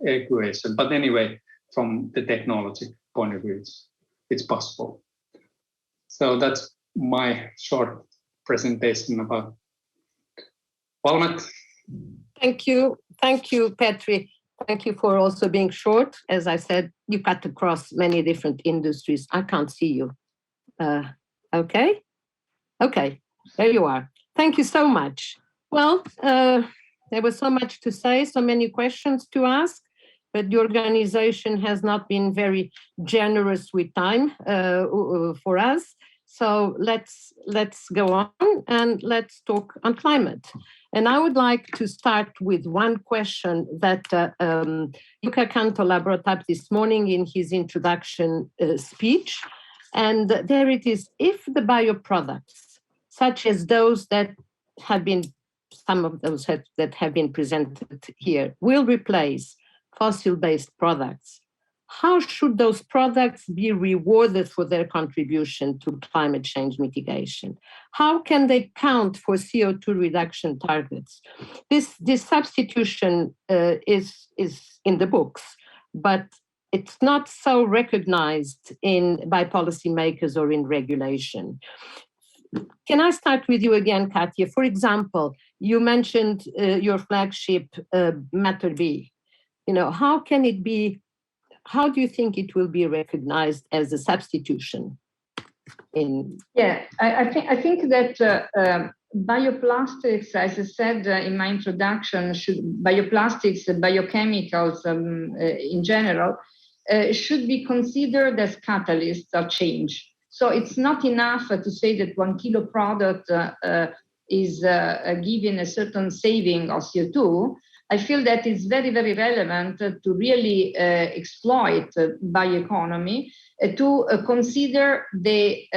equation. But anyway, from the technology point of view, it's possible. So that's my short presentation about Valmet. Thank you, Petri. Thank you for also being short. As I said, you cut across many different industries. I can't see you. Okay, there you are. Thank you so much. Well, there was so much to say, so many questions to ask, but the organization has not been very generous with time for us. So let's go on and let's talk on climate. And I would like to start with one question that Jukka Kantola brought up this morning in his introduction speech. And there it is: if the bioproducts, such as those that have been, some of those that have been presented here, will replace fossil-based products, how should those products be rewarded for their contribution to climate change mitigation? How can they count for CO2 reduction targets? This substitution is in the books, but it's not so recognized by policymakers or in regulation. Can I start with you again, Catia? For example, you mentioned your flagship Matter B. How can it be? How do you think it will be recognized as a substitution? I think that bioplastics, as I said in my introduction, bioplastics, biochemicals in general, should be considered as catalysts of change. So it's not enough to say that 1 kilo product is giving a certain saving of CO2. I feel that it's very, very relevant to really exploit bioeconomy, to consider the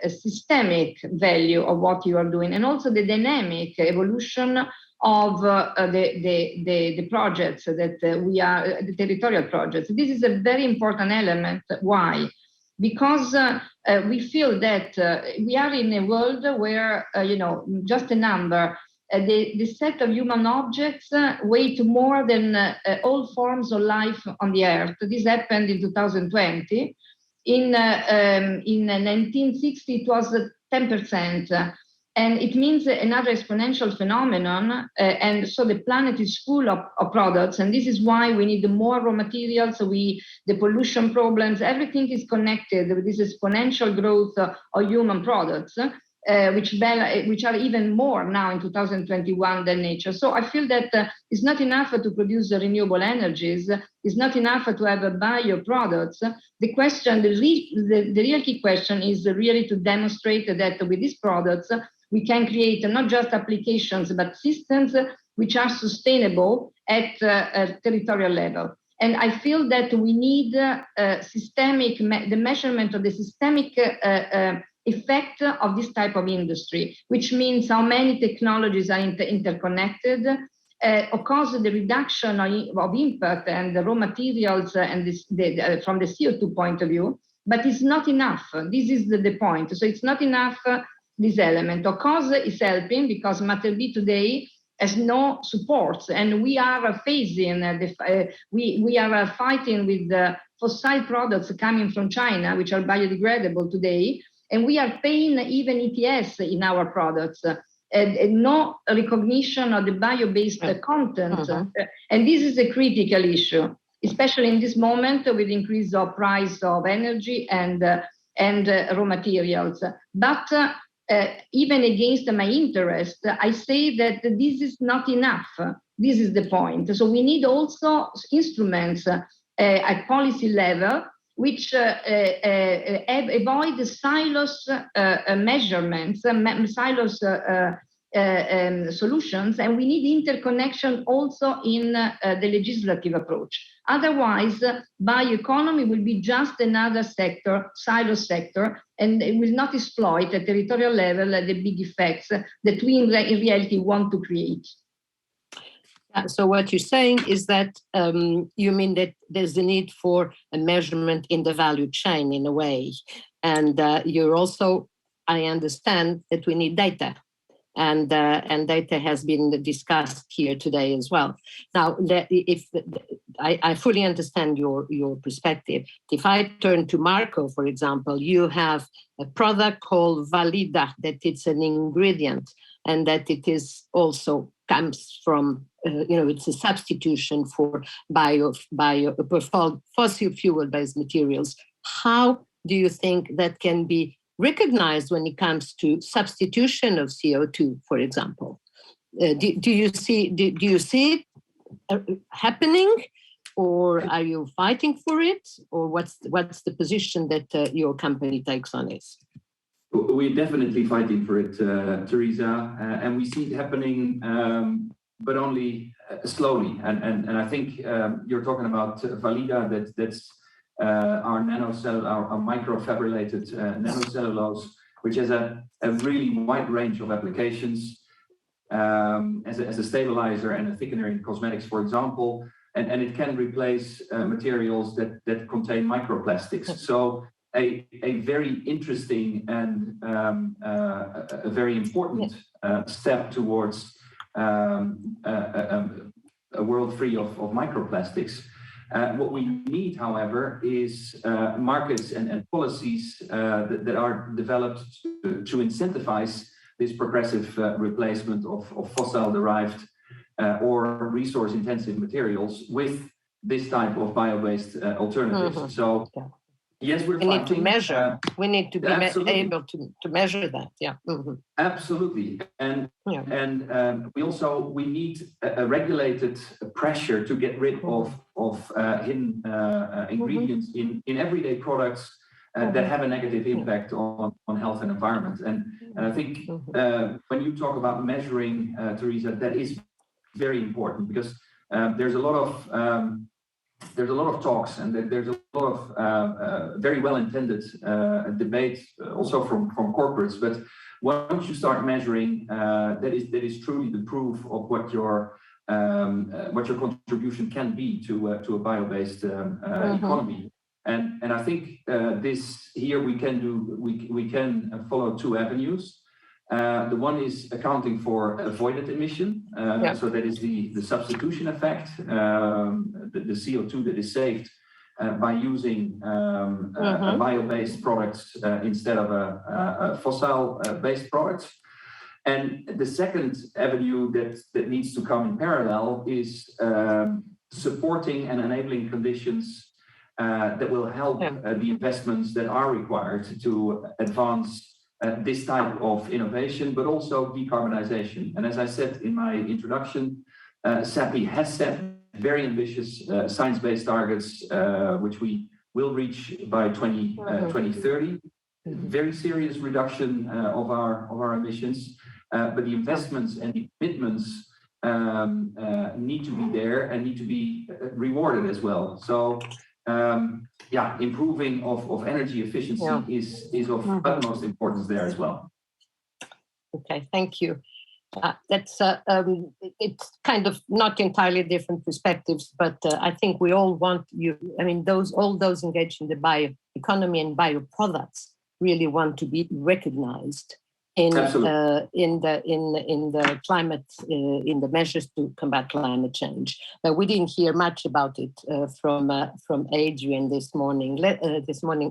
systemic value of what you are doing, and also the dynamic evolution of the projects that we are, the territorial projects. This is a very important element. Why? Because we feel that we are in a world where, just a number, the set of human objects weigh more than all forms of life on the earth. This happened in 2020. In 1960, it was 10%. And it means another exponential phenomenon. And so the planet is full of products. And this is why we need more raw materials. The pollution problems, everything is connected with this exponential growth of human products. Which are even more now in 2021 than nature. So I feel that it's not enough to produce renewable energies. It's not enough to have bioproducts. The question, the real key question is really to demonstrate that with these products, we can create not just applications, but systems which are sustainable at a territorial level. And I feel that we need the measurement of the systemic effect of this type of industry, which means how many technologies are interconnected. Of course, the reduction of impact and the raw materials and from the CO2 point of view, but it's not enough. This is the point. So it's not enough, this element. Of course, it's helping because Matter B today has no supports, and we are facing, we are fighting with the fossil products coming from China, which are biodegradable today. And we are paying even ETS in our products, no recognition of the bio-based content. And this is a critical issue, especially in this moment with increase of price of energy and raw materials. But even against my interest, I say that this is not enough. This is the point. So we need also instruments at policy level which avoid the silos measurements, silos solutions, and we need interconnection also in the legislative approach. Otherwise, bioeconomy will be just another sector, silo sector, and it will not exploit at territorial level the big effects that we in reality want to create. So what you're saying is that you mean that there's a need for a measurement in the value chain in a way. And you're also, I understand that we need data. And data has been discussed here today as well. Now, I fully understand your perspective. If I turn to Marco, for example, you have a product called Valida, that it's an ingredient and that it is also comes from, it's a substitution for fossil fuel-based materials. How do you think that can be recognized when it comes to substitution of CO2, for example? Do you see it happening, or are you fighting for it, or what's the position that your company takes on it? We're definitely fighting for it, Teresa, and we see it happening, but only slowly. And I think you're talking about Valida, that's our our microfibrillated nanocellulose, which has a really wide range of applications as a stabilizer and a thickener in cosmetics, for example, and it can replace materials that contain microplastics. So a very interesting and a very important step towards a world free of microplastics. What we need, however, is markets and policies that are developed to incentivize this progressive replacement of fossil-derived or resource-intensive materials with this type of bio-based alternatives. So, yes, we need to measure. We need to be able to measure that. Yeah. Mm-hmm. Absolutely, and we need a regulated pressure to get rid of hidden ingredients in everyday products that have a negative impact on health and environment. And I think when you talk about measuring, Teresa, that is very important, because there's a lot of talks, and there's a lot of very well-intended debate also from corporates. But once you start measuring, that is truly the proof of what your contribution can be to a bio-based economy. And I think this here we can follow two avenues. The one is accounting for avoided emission, so that is the substitution effect, the CO2 that is saved by using a bio-based products instead of a fossil-based products. And the second avenue that needs to come in parallel is supporting and enabling conditions that will help the investments that are required to advance this type of innovation, but also decarbonization. And as I said in my introduction, Sappi has set very ambitious science-based targets, which we will reach by 2030. Very serious reduction of our emissions, but the investments and the commitments need to be there and need to be rewarded as well. So improving of energy efficiency is of utmost importance there as well. Okay, thank you. That's it's kind of not entirely different perspectives, but I think we all want all those engaged in the bioeconomy and bioproducts really want to be recognized in the climate, in the measures to combat climate change. We didn't hear much about it from Adrian this morning,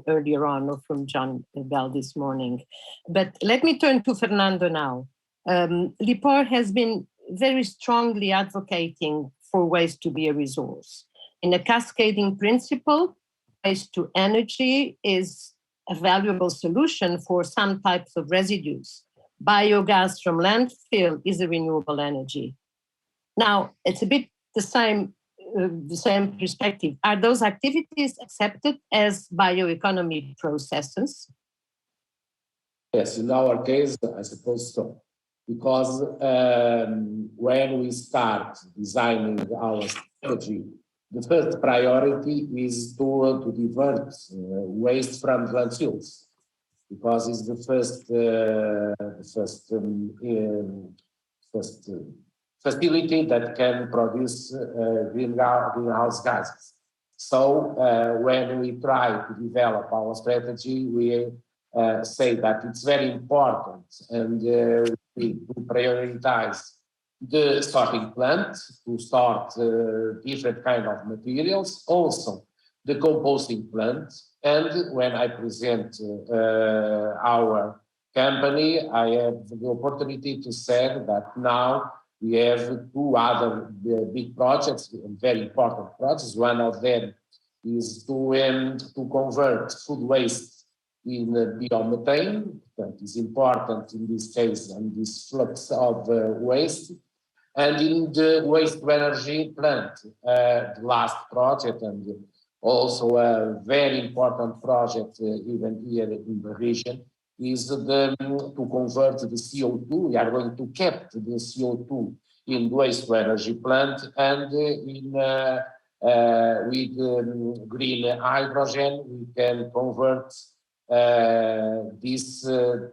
earlier on, or from John Bell this morning. But let me turn to Fernando now. Lipor has been very strongly advocating for waste to be a resource. In a cascading principle, waste to energy is a valuable solution for some types of residues. Biogas from landfill is a renewable energy. Now, it's a bit the same perspective. Are those activities accepted as bioeconomy processes? Yes, in our case, I suppose so. Because when we start designing our strategy, the first priority is to divert waste from landfills, because it's the first facility that can produce greenhouse gases. So when we try to develop our strategy, we say that it's very important, and we prioritize the sorting plant to start different kind of materials, also the composting plant. And when I present our company, I have the opportunity to say that now we have two other big projects, very important projects. One of them is to convert food waste in biomethane. That is important in this case, and this flux of waste. And in the waste to energy plant, the last project, and also a very important project even here in the region, is to convert the CO2. We are going to capture the CO2 in waste to energy plant, and with green hydrogen, we can convert these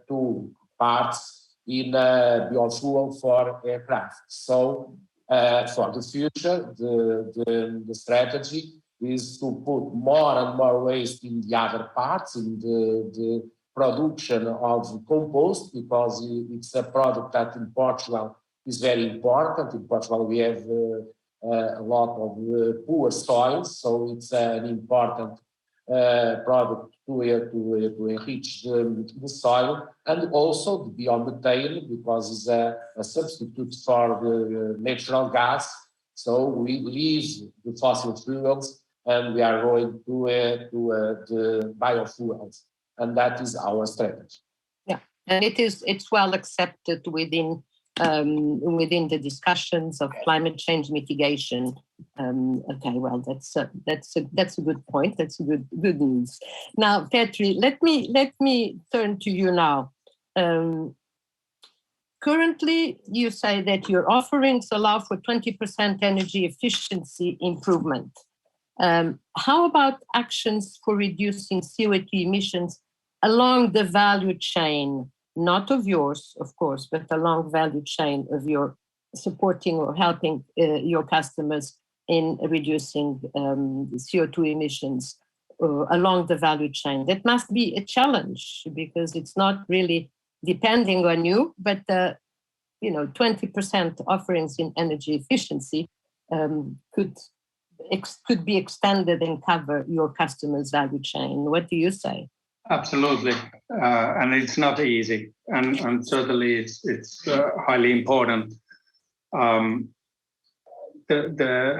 two parts in biofuel for aircraft. So for the future, the strategy is to put more and more waste in the other parts, in the production of compost, because it's a product that in Portugal is very important. In Portugal, we have a lot of poor soils, so it's an important product to enrich the soil, and also the biomethane, because it's a substitute for the natural gas. So we leave the fossil fuels and we are going to the biofuels, and that is our strategy. Yeah, and it's well accepted within the discussions of climate change mitigation. Okay, well, that's a good point. That's good news. Now, Petri, let me turn to you now. Currently, you say that your offerings allow for 20% energy efficiency improvement. How about actions for reducing CO2 emissions along the value chain? Not of yours, of course, but along value chain of your supporting or helping your customers in reducing CO2 emissions along the value chain. That must be a challenge, because it's not really depending on you, but 20% offerings in energy efficiency could be extended and cover your customers' value chain. What do you say? Absolutely, and it's not easy, and certainly it's highly important. The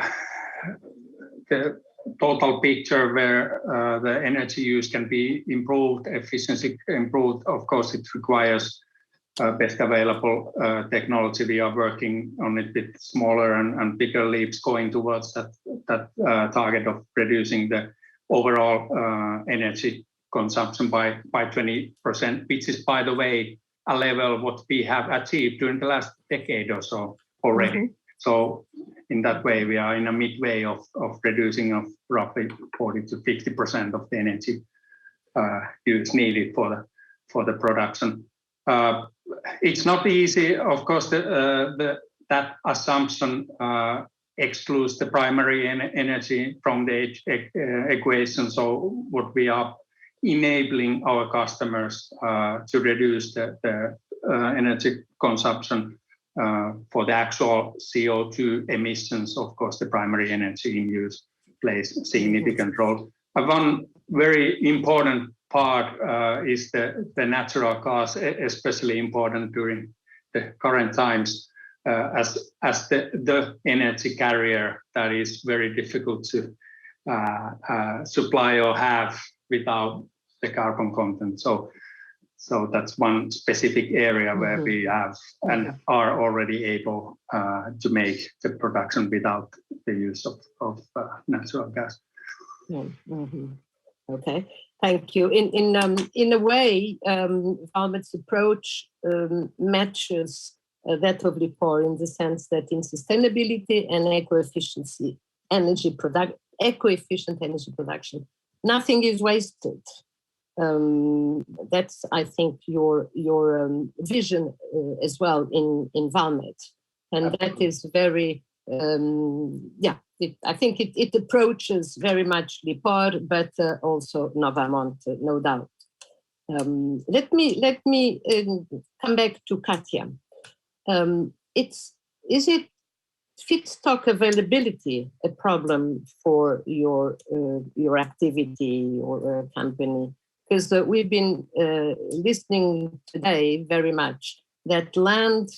total picture where the energy use can be improved, efficiency improved, of course, it requires best available technology. We are working on it with smaller and bigger leaps going towards that target of reducing the overall energy consumption by 20%, which is, by the way, a level what we have achieved during the last decade or so already. Mm-hmm. So in that way, we are in a midway of reducing of roughly 40 to 50% of the energy use needed for the production. It's not easy, of course. That assumption excludes the primary energy from the equation. So what we are enabling our customers to reduce the energy consumption for the actual CO2 emissions. Of course, the primary energy in use plays a significant role. One very important part is the natural gas, especially important during the current times, as the energy carrier that is very difficult to supply or have without the carbon content. So that's one specific area where we have and are already able to make the production without the use of natural gas. Mm-hmm. Okay, thank you. In a way, Valmet's approach matches that of Lipor, in the sense that in sustainability and eco-efficient energy production, nothing is wasted. That's, I think, your vision as well in Valmet, and that is very I think it approaches very much Lipor, but also Novamont, no doubt. Let me come back to Catia. It's is it feedstock availability a problem for your activity or company? Because we've been listening today very much that land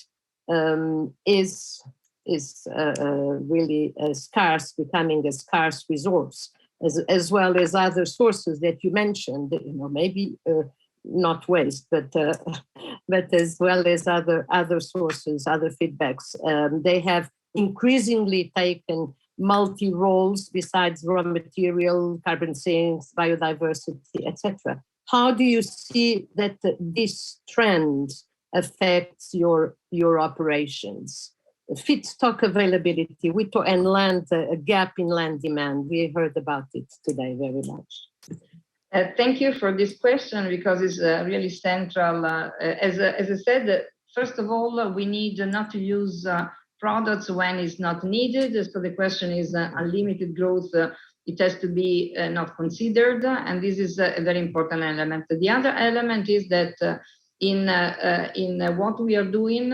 is really scarce, becoming a scarce resource, as well as other sources that you mentioned. Maybe not waste, but as well as other sources, other feedbacks. They have increasingly taken multi-roles besides raw material, carbon sinks, biodiversity, etc. How do you see that this trend affects your operations? Feedstock availability, and land, a gap in land demand. We heard about it today very much. Thank you for this question, because it's really central. As I said, first of all, we need not to use products when it's not needed. So the question is unlimited growth. It has to be not considered, and this is a very important element. The other element is that in what we are doing,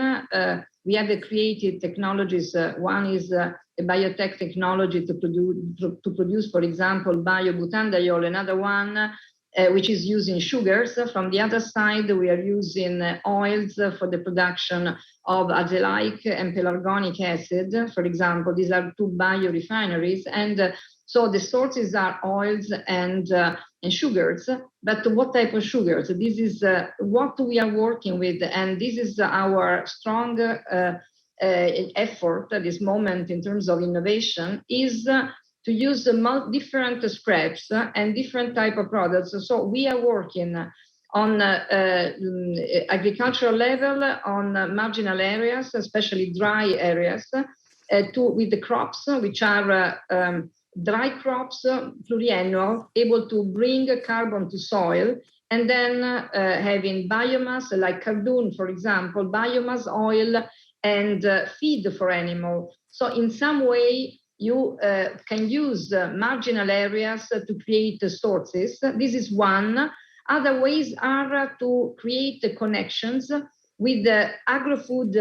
we have created technologies. One is a biotech technology to produce, for example, biobutanediol. Another one which is using sugars. From the other side, we are using oils for the production of azelaic and pelargonic acid, for example. These are two biorefineries, and so the sources are oils and sugars. But what type of sugars? This is what we are working with, and this is our strong effort at this moment in terms of innovation, is to use different scraps and different type of products. So we are working on agricultural level, on marginal areas, especially dry areas, with the crops, which are dry crops, pluriannual, able to bring carbon to soil, and then having biomass like cardoon, for example, biomass, oil, and feed for animals. So in some way, you can use marginal areas to create sources. This is one. Other ways are to create connections with the agro-food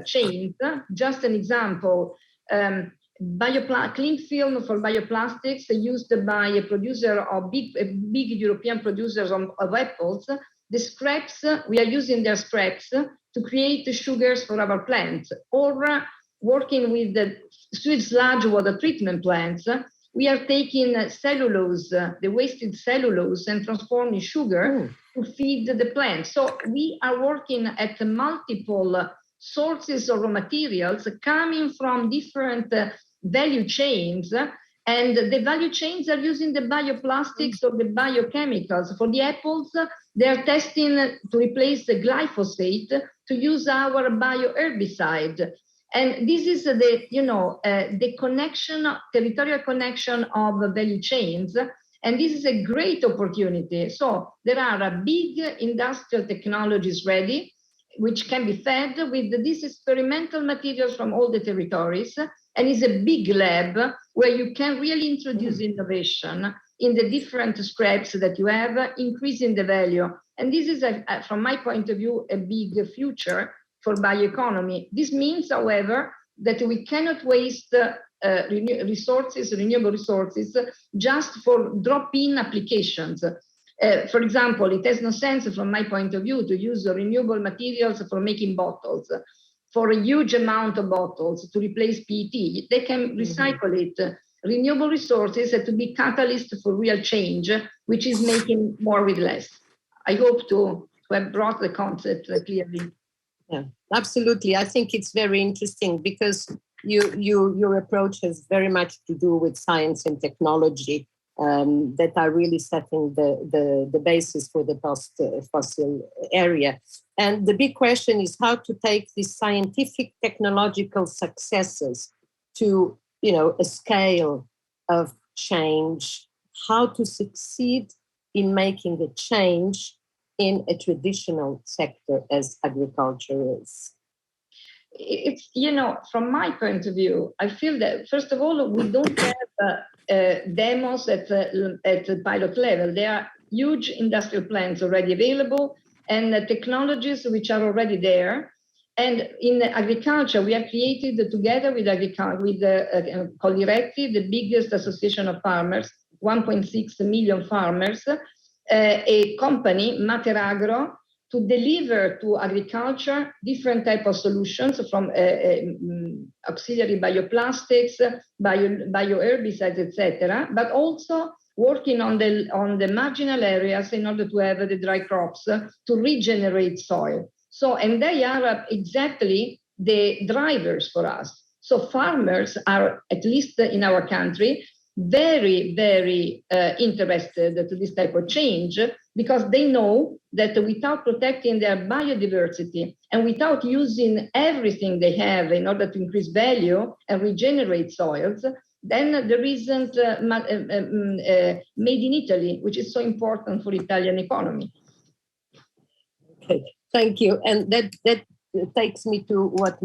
chains. Just an example, cling film for bioplastics used by a producer of big European producers of apples. The scraps, we are using their scraps to create the sugars for our plants, or working with the sewage sludge water treatment plants. We are taking cellulose, the wasted cellulose, and transforming sugar to feed the plants. So we are working at multiple sources of raw materials coming from different value chains, and the value chains are using the bioplastics or the biochemicals. For the apples, they are testing to replace the glyphosate to use our bioherbicide. And this is the connection, territorial connection of value chains, and this is a great opportunity. So there are big industrial technologies ready, which can be fed with these experimental materials from all the territories, and it's a big lab where you can really introduce innovation in the different scraps that you have, increasing the value. And this is, from my point of view, a big future for bioeconomy. This means, however, that we cannot waste renewable resources, just for drop-in applications. For example, it has no sense from my point of view to use renewable materials for making bottles, for a huge amount of bottles to replace PET. They can recycle it. Renewable resources have to be catalyst for real change, which is making more with less. I hope to have brought the concept clearly. Yeah, absolutely. I think it's very interesting because your approach has very much to do with science and technology that are really setting the basis for the post-fossil area. And the big question is how to take these scientific technological successes to a scale of change, how to succeed in making a change in a traditional sector as agriculture is. It's, from my point of view, I feel that, first of all, we don't have demos at the pilot level. There are huge industrial plants already available and technologies which are already there. And in agriculture, we have created together with Coldiretti, the biggest association of farmers, 1.6 million farmers, a company, Materagro, to deliver to agriculture different type of solutions from auxiliary bioplastics, bioherbicides, etc., but also working on the marginal areas in order to have the dry crops to regenerate soil. So, and they are exactly the drivers for us. So farmers are, at least in our country, very, very interested to this type of change, because they know that without protecting their biodiversity and without using everything they have in order to increase value and regenerate soils, then there isn't made in Italy, which is so important for Italian economy. Okay, thank you. And that takes me to what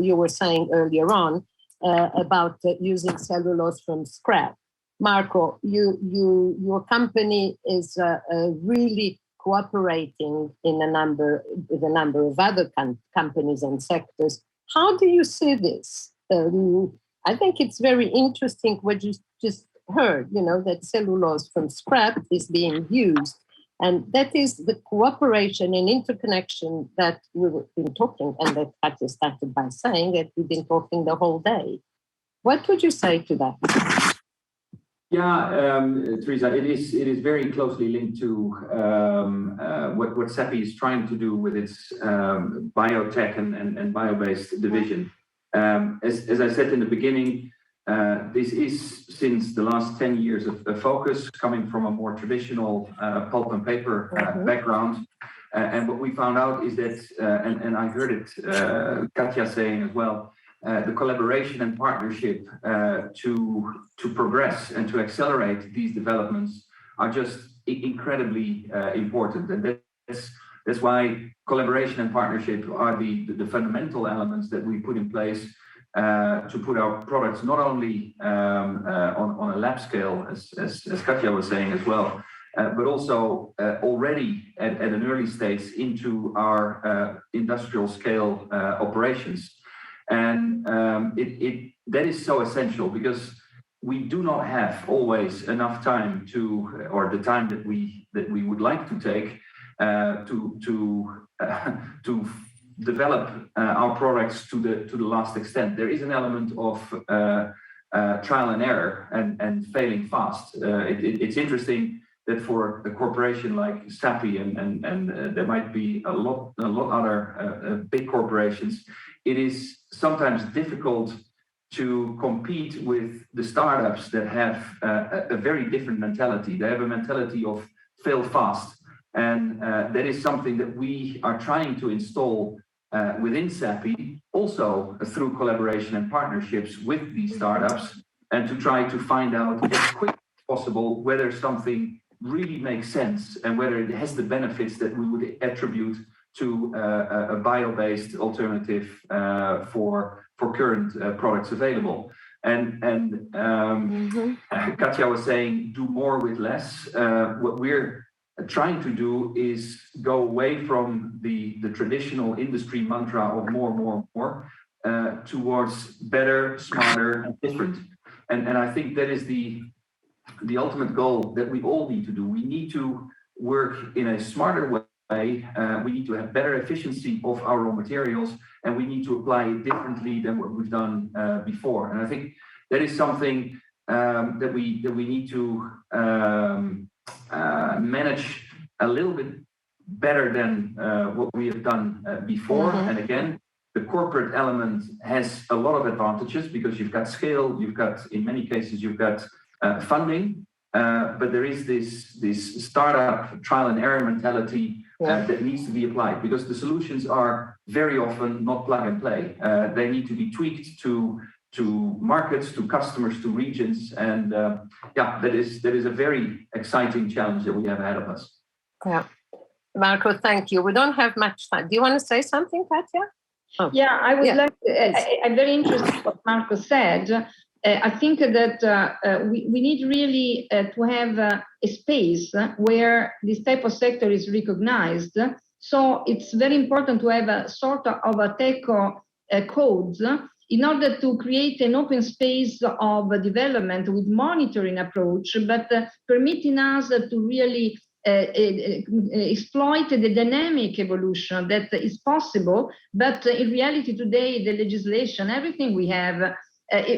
you were saying earlier on about using cellulose from scrap. Marco, your company is really cooperating with a number of other companies and sectors. How do you see this? I think it's very interesting what you just heard, that cellulose from scrap is being used. And that is the cooperation and interconnection that we've been talking, and that Catia started by saying that we've been talking the whole day. What would you say to that? Yeah, Teresa, it is very closely linked to what Sappi is trying to do with its biotech and bio-based division. As I said in the beginning, this is, since the last 10 years, a focus coming from a more traditional pulp and paper background. And what we found out is that, and I heard it Catia saying as well, the collaboration and partnership to progress and to accelerate these developments are just incredibly important. And that's why collaboration and partnership are the fundamental elements that we put in place to put our products not only on a lab scale, as Catia was saying as well, but also already at an early stage into our industrial scale operations. And that is so essential, because we do not have always enough time or the time that we would like to take to develop our products to the last extent. There is an element of trial and error and failing fast. It's interesting that for a corporation like Sappi, and there might be a lot other big corporations, it is sometimes difficult to compete with the startups that have a very different mentality. They have a mentality of fail fast. And that is something that we are trying to install within Sappi, also through collaboration and partnerships with these startups, and to try to find out as quick as possible whether something really makes sense and whether it has the benefits that we would attribute to a bio-based alternative for current products available. And Catia was saying, do more with less. What we're trying to do is go away from the traditional industry mantra of more, towards better, smarter, and different. And I think that is the ultimate goal that we all need to do. We need to work in a smarter way. We need to have better efficiency of our raw materials, and we need to apply it differently than what we've done before. And I think that is something that we need to manage a little bit better than what we have done before. And again, the corporate element has a lot of advantages, because you've got scale, you've got, in many cases, you've got funding, but there is this startup trial and error mentality that needs to be applied, because the solutions are very often not plug and play. They need to be tweaked to markets, to customers, to regions, and that is a very exciting challenge that we have ahead of us. Yeah, Marco, thank you. We don't have much time. Do you want to say something, Catia? Oh. Yeah, I would like to, I'm very interested in what Marco said. I think that we need really to have a space where this type of sector is recognized So it's very important to have a sort of a TECO codes in order to create an open space of development with monitoring approach, but permitting us to really exploit the dynamic evolution that is possible. But in reality today, the legislation, everything we have,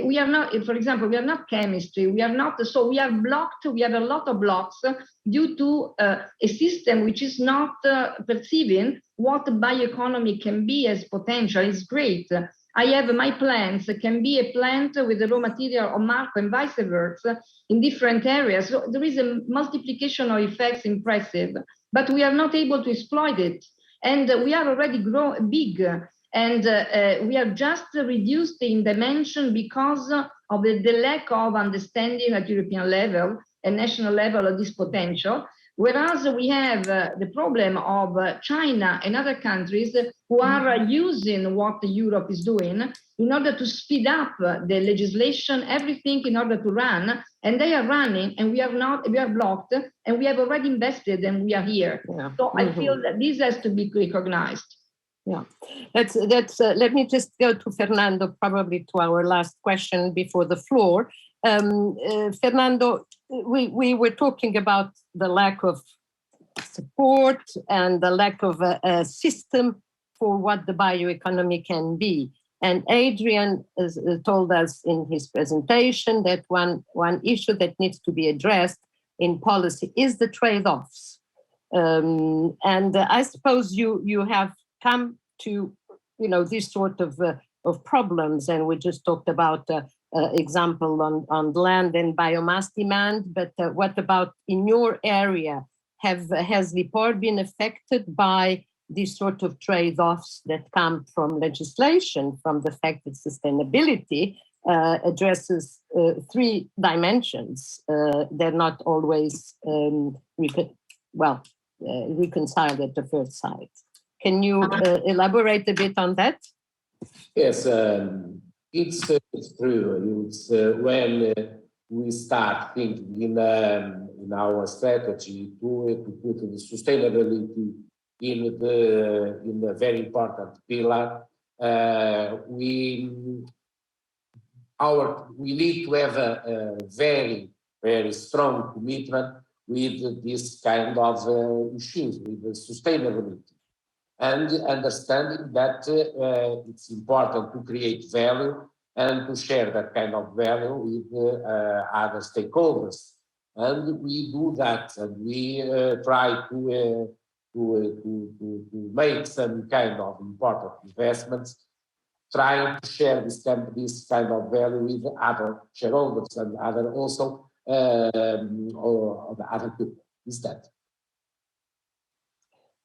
we are not, for example, we are not chemistry, we are not, so we are blocked, we have a lot of blocks due to a system which is not perceiving what bioeconomy can be as potential. Is great. I have my plants, can be a plant with the raw material of Marco and vice versa in different areas. So there is a multiplication of effects impressive, but we are not able to exploit it. And we are already big, and we are just reduced in dimension because of the lack of understanding at European level and national level of this potential. Whereas we have the problem of China and other countries who are using what Europe is doing in order to speed up the legislation, everything in order to run, and they are running and we are not, we are blocked, and we have already invested and we are here. Yeah. So I feel that this has to be recognized. Yeah, let me just go to Fernando, probably to our last question before the floor. Fernando, we were talking about the lack of support and the lack of a system for what the bioeconomy can be. And Adrian has told us in his presentation that one issue that needs to be addressed in policy is the trade-offs. And I suppose you have come to, this sort of problems, and we just talked about example on land and biomass demand, but what about in your area? Has Lipor been affected by these sort of trade-offs that come from legislation, from the fact that sustainability addresses three dimensions? They're not always reconciled at the first sight. Can you elaborate a bit on that? Yes, it's true. It's when we start thinking in our strategy to put the sustainability in the very important pillar, we need to have a very, very strong commitment with this kind of issues, with the sustainability. And understanding that it's important to create value and to share that kind of value with other stakeholders. And we do that, and we try to make some kind of important investments, trying to share this kind of value with other shareholders and other also or the other people. Is that?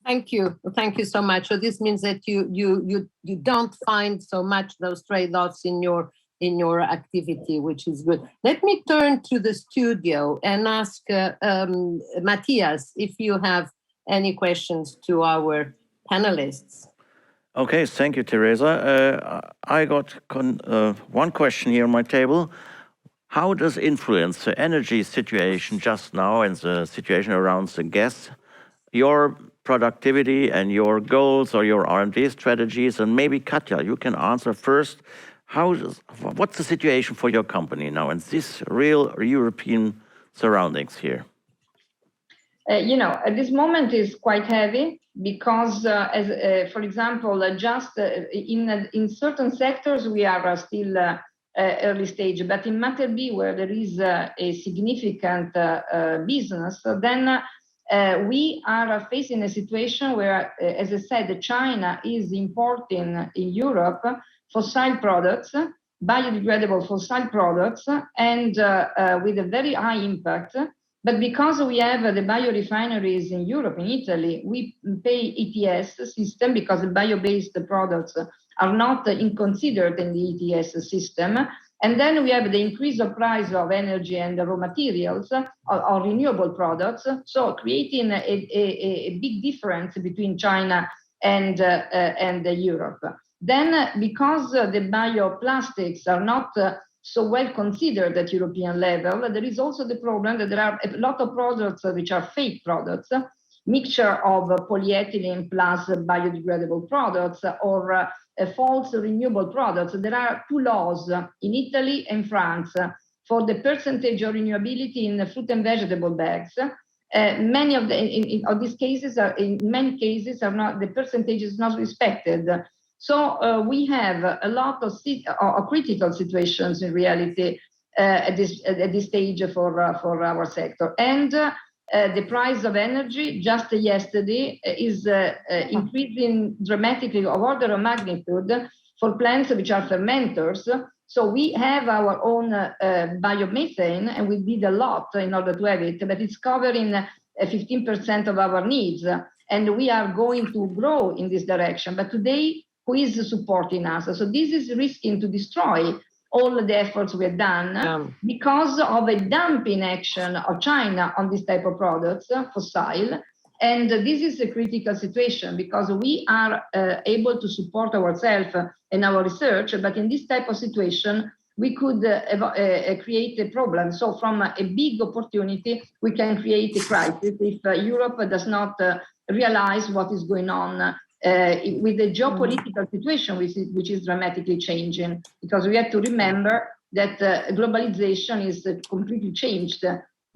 Thank you so much. So this means that you don't find so much those trade-offs in your activity, which is good. Let me turn to the studio and ask Matthias if you have any questions to our panelists. Okay, thank you, Teresa. I got one question here on my table. How does influence the energy situation just now and the situation around the gas your productivity and your goals or your R&D strategies? And maybe Catia, you can answer first. What's the situation for your company now in this real European surroundings here? At this moment is quite heavy because, for example, just in certain sectors we are still early stage, but in matter B, where there is a significant business, then we are facing a situation where, as I said, China is importing in Europe fossil products, biodegradable fossil products, and with a very high impact. But because we have the biorefineries in Europe, in Italy, we pay ETS system because the bio-based products are not considered in the ETS system. And then we have the increase of price of energy and the raw materials or renewable products, so creating a big difference between China and Europe. Then, because the bioplastics are not so well considered at European level, there is also the problem that there are a lot of products which are fake products, mixture of polyethylene plus biodegradable products or false renewable products. There are 2 laws in Italy and France for the percentage of renewability in the fruit and vegetable bags. Many of these cases in many cases are not, the percentage is not respected. So we have a lot of critical situations in reality at this stage for our sector. And the price of energy just yesterday is increasing dramatically of order of magnitude for plants which are fermenters. So we have our own biomethane, and we did a lot in order to have it, but it's covering 15% of our needs. And we are going to grow in this direction. But today, who is supporting us? So this is risking to destroy all the efforts we have done because of a dumping action of China on this type of products, fossil. And this is a critical situation because we are able to support ourselves and our research, but in this type of situation, we could create a problem. So from a big opportunity, we can create a crisis if Europe does not realize what is going on with the geopolitical situation, which is dramatically changing, because we have to remember that globalization is completely changed.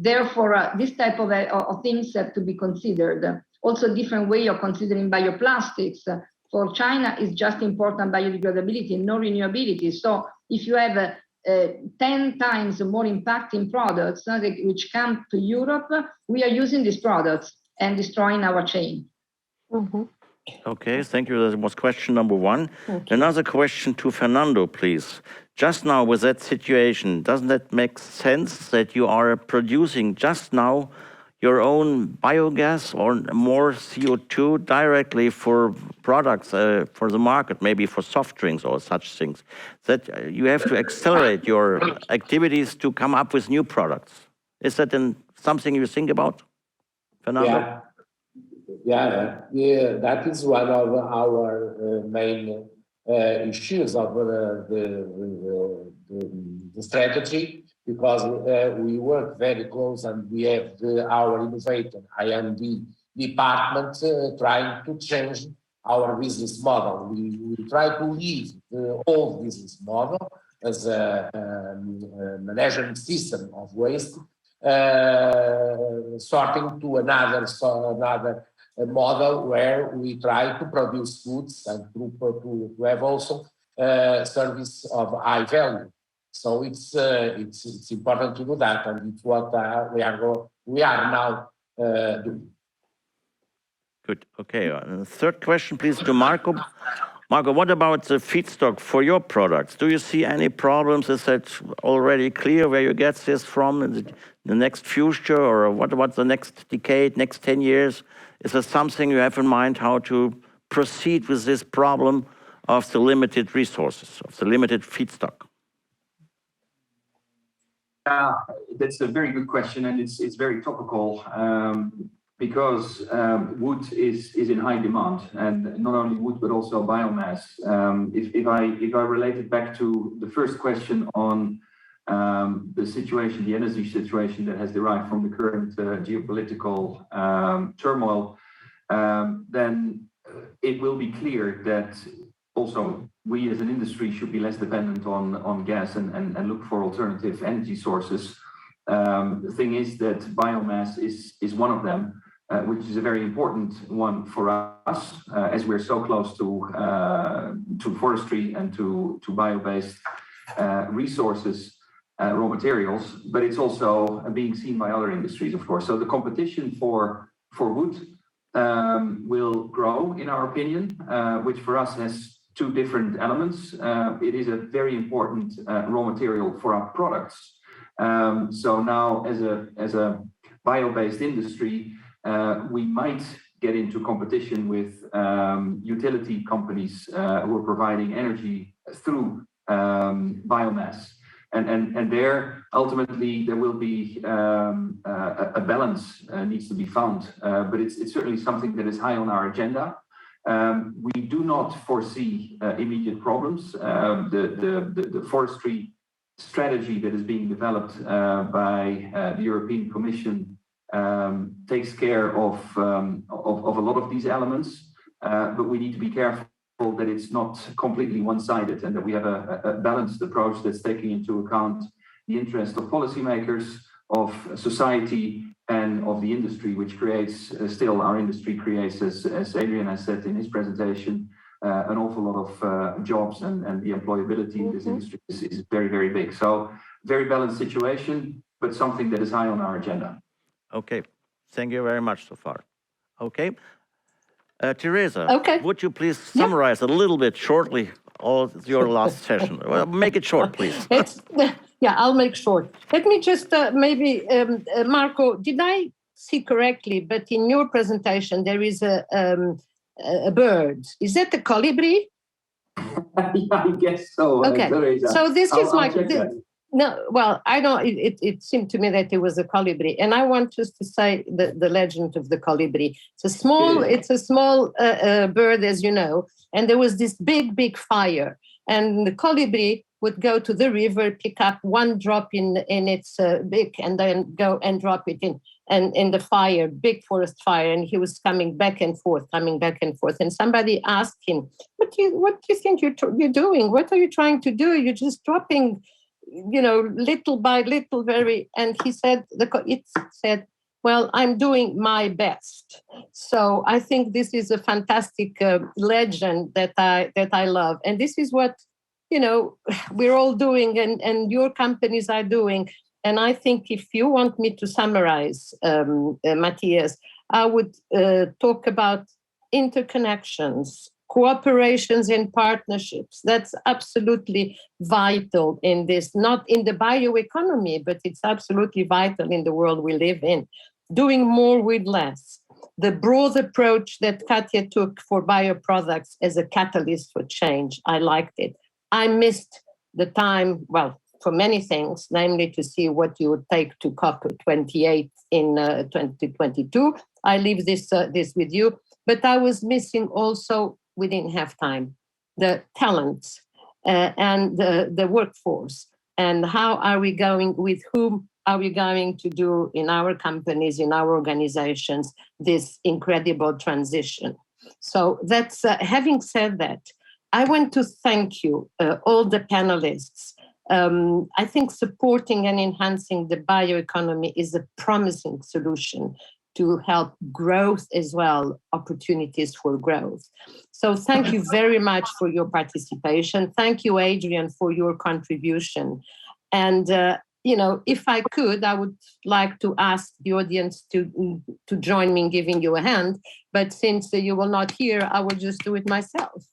Therefore, this type of things have to be considered. Also, different way of considering bioplastics. For China, is just important biodegradability, no renewability. So if you have 10 times more impacting products which come to Europe, we are using these products and destroying our chain. Mm-hmm. Okay, thank you. That was question number 1. Another question to Fernando, please. Just now with that situation, doesn't that make sense that you are producing just now your own biogas or more CO2 directly for products for the market, maybe for soft drinks or such things? That you have to accelerate your activities to come up with new products. Is that something you think about, Fernando? Yeah, that is one of our main issues of the strategy, because we work very close and we have our innovator I&D department trying to change our business model. We try to leave the old business model as a management system of waste, sorting to another model where we try to produce goods and to have also service of high value. So it's important to do that, and it's what we are now doing. Good. Okay. Third question, please, to Marco. Marco, what about the feedstock for your products? Do you see any problems? Is that already clear where you get this from in the next future, or what the next decade, next 10 years? Is there something you have in mind how to proceed with this problem of the limited resources, of the limited feedstock? That's a very good question, and it's very topical because wood is in high demand, and not only wood but also biomass. If I relate it back to the first question on the situation, the energy situation that has derived from the current geopolitical turmoil, then it will be clear that also we as an industry should be less dependent on gas and look for alternative energy sources. The thing is that biomass is one of them, which is a very important one for us, as we're so close to forestry and to bio-based resources, raw materials, but it's also being seen by other industries, of course. So the competition for wood will grow, in our opinion, which for us has 2 different elements. It is a very important raw material for our products. So now, as a bio-based industry, we might get into competition with utility companies who are providing energy through biomass. And there, ultimately, there will be a balance needs to be found, but it's certainly something that is high on our agenda. We do not foresee immediate problems. The forestry strategy that is being developed by the European Commission takes care of a lot of these elements, but we need to be careful that it's not completely one-sided and that we have a balanced approach that's taking into account the interest of policymakers, of society, and of the industry, which creates, still our industry creates, as Adrian has said in his presentation, an awful lot of jobs, and the employability in this industry is very, very big. So very balanced situation, but something that is high on our agenda. Okay, thank you very much so far. Okay. Teresa, would you please summarize a little bit shortly your last session? Well, make it short, please. Yeah, I'll make short. Let me just maybe, Marco, did I see correctly, but in your presentation there is a bird. Is that a colibri? I guess so. Okay, Teresa. so this is my... No, well, I don't. It seemed to me that it was a colibri, and I want just to say the legend of the colibri. It's a small bird, as you know, and there was this big fire, and the colibri would go to the river, pick up one drop in its beak, and then go and drop it in the fire, big forest fire, and he was coming back and forth, and somebody asked him, "What do you think you're doing? What are you trying to do? You're just dropping." Little by little, and he said, it said, well, I'm doing my best. So I think this is a fantastic legend that I love. And this is what, we're all doing and your companies are doing. And I think if you want me to summarize, Matthias, I would talk about interconnections, cooperations and partnerships. That's absolutely vital in this, not in the bioeconomy, but it's absolutely vital in the world we live in. Doing more with less. The broad approach that Catia took for bioproducts as a catalyst for change, I liked it. I missed the time, well, for many things, namely to see what you would take to COP28 in 2022. I leave this with you, but I was missing also, we didn't have time, the talents and the workforce, and how are we going, with whom are we going to do in our companies, in our organizations, this incredible transition. So that's, having said that, I want to thank you, all the panelists. I think supporting and enhancing the bioeconomy is a promising solution to help growth as well, opportunities for growth. So thank you very much for your participation. Thank you, Adrian, for your contribution. And, if I could, I would like to ask the audience to join me in giving you a hand. But since you will not hear, I will just do it myself.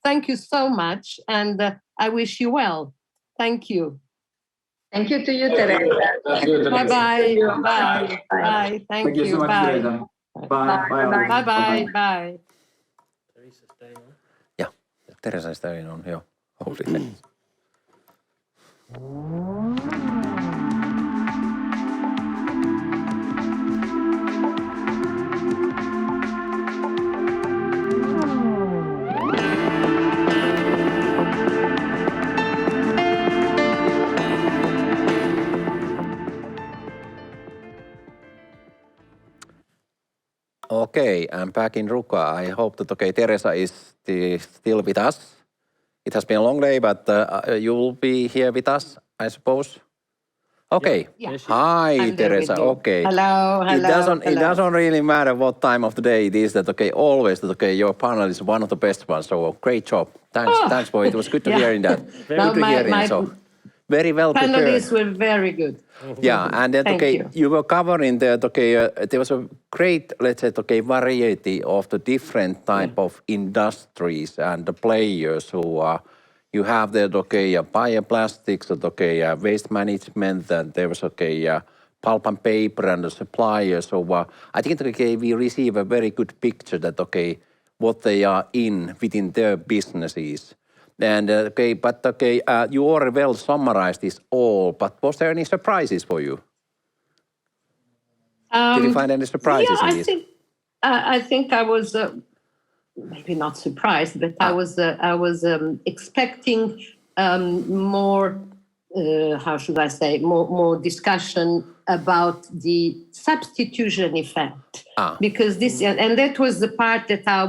Thank you so much. And I wish you well. Thank you. Thank you to you, Teresa. Bye-bye. Bye. Bye. Thank you. So much, Bye. Teresa. Bye. Bye-bye. Bye. Teresa's staying on? Yeah, Teresa is staying on here. Hopefully. Okay, I'm back in Ruka. I hope that, Teresa is still with us. It has been a long day, but you will be here with us, I suppose. Okay. Yeah. Hi, Teresa. Okay. Hello. It doesn't really matter what time of the day it is. That always that your panel is one of the best ones. So great job. Thanks for it. It was good to hear that. Good to hear it. So very well prepared. Panelists were very good. Yeah, and then you were covering there was a great, let's say, variety of the different type of industries and the players who are. You have the bioplastics, waste management, and there was pulp and paper and the suppliers. So I think we receive a very good picture that what they are in within their businesses. And you already well summarized this all, but was there any surprises for you? Did you find any surprises in this? I think I was maybe not surprised, but I was expecting more how should I say, more discussion about the substitution effect. Because this, and that was the part that I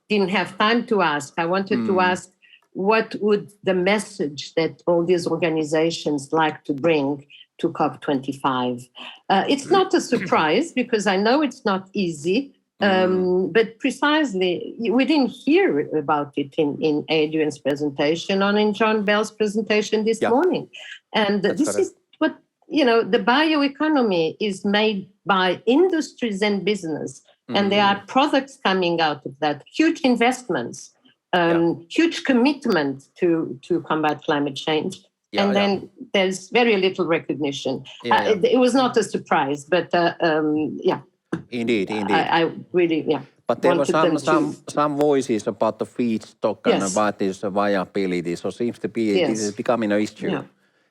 didn't have time to ask. I wanted to ask, what would the message that all these organizations like to bring to COP25? It's not a surprise because I know it's not easy, but precisely we didn't hear about it in Adrian's presentation or in John Bell's presentation this morning. And this is what, the bioeconomy is made by industries and business, and there are products coming out of that, huge investments, huge commitment to combat climate change. Then there's very little recognition. It was not a surprise, but Indeed. I really, But there were some voices about the feedstock and about this viability. So seems to be this is becoming an issue,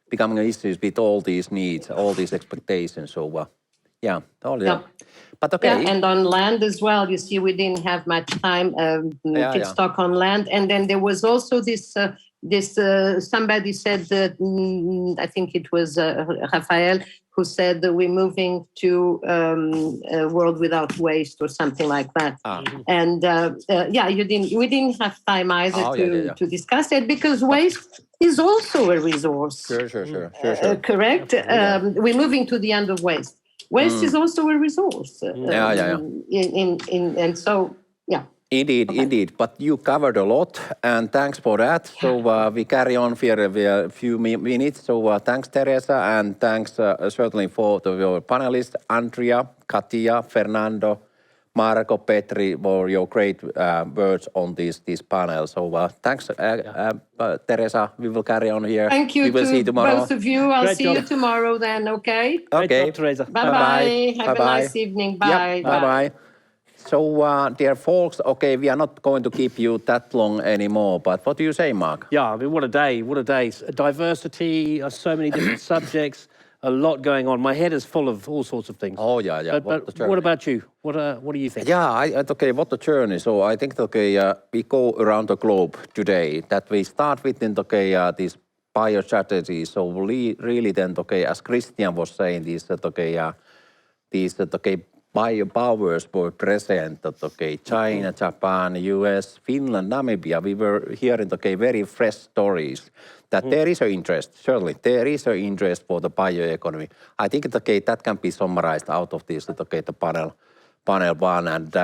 becoming an issue with all these needs, all these expectations. So But okay. And on land as well, you see, we didn't have much time. Feedstock on land, and then there was also this. Somebody said that I think it was Rafael who said that we're moving to a world without waste or something like that. And we didn't have time either to discuss it because waste is also a resource. Sure. Correct. We're moving to the end of waste. Waste is also a resource. And so. Indeed. But you covered a lot, and thanks for that. So we carry on for a few minutes. So thanks, Teresa, and thanks certainly for your panelists, Andrea, Catia, Fernando, Marco, Petri, for your great words on this panel. So thanks, Teresa. We will carry on here. Thank you to both of you. I'll see you tomorrow then, okay? Okay. Job, Teresa. Bye-bye. Have a nice evening. Bye. Bye-bye. So, dear folks, okay, we are not going to keep you that long anymore, but what do you say, Mark? Yeah, I mean, what a day. Diversity, so many different subjects, a lot going on. My head is full of all sorts of things. Oh, yeah. But what about you? What do you think? Yeah, what the journey? So I think, we go around the globe today, that we start with, this biostrategy. So really then, as Christian was saying, these biopowers were present, China, Japan, US, Finland, Namibia. We were hearing, very fresh stories that there is an interest, certainly, there is an interest for the bioeconomy. I think, that can be summarized out of this, the panel one. And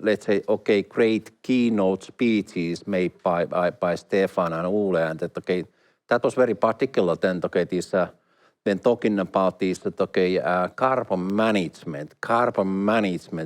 let's say, great keynote speeches made by Stefan and Ole, and that was very particular then, this then talking about this, carbon management.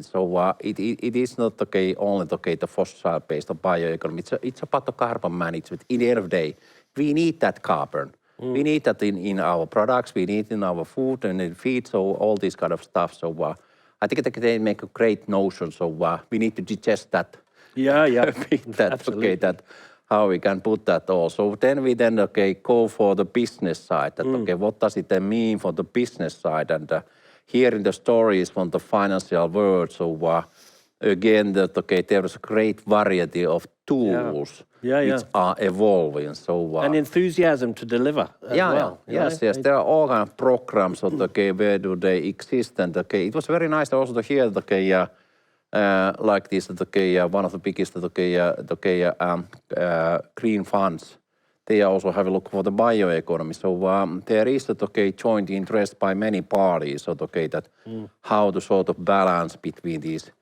So it is not only the fossil-based bioeconomy. It's about the carbon management. In the end of the day, we need that carbon. We need that in our products. We need it in our food and in feed. So all this kind of stuff. So I think they make a great notion. So we need to digest that. Yeah. Absolutely. How we can put that also. Then we go for the business side. That, what does it then mean for the business side? And hearing the stories from the financial world. So again, there is a great variety of tools which are evolving. So and enthusiasm to deliver as well. Yes. There are all kind of programs. Where do they exist? And it was very nice also to hear like this, one of the biggest green funds. They also have a look for the bioeconomy. So there is a joint interest by many parties. So that how to sort of balance between these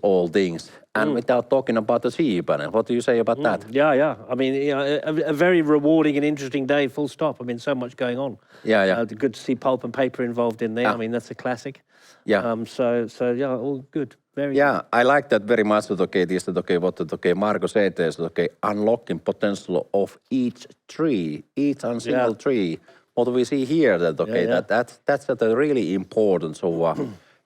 all things. And without talking about the CE panel, what do you say about that? Yeah. I mean, a very rewarding and interesting day, full stop. I mean, so much going on. Yeah. Good to see pulp and paper involved in there. I mean, that's a classic. Yeah. So all good. Very good. I like that very much. What Marco said is unlocking potential of each tree, each and single tree. What we see here that's really important. So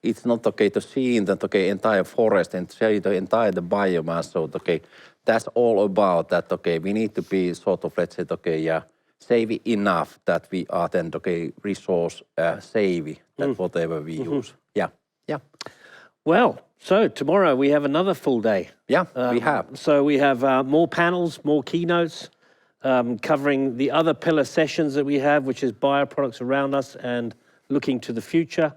it's not to see the entire forest and see the entire biomass. So that's all about that. We need to be sort of, let's say, savvy enough that we are then resource savvy. That whatever we use. Yeah. Well, so tomorrow we have another full day. Yeah, we have. So we have more panels, more keynotes, covering the other pillar sessions that we have, which is bioproducts around us and looking to the future.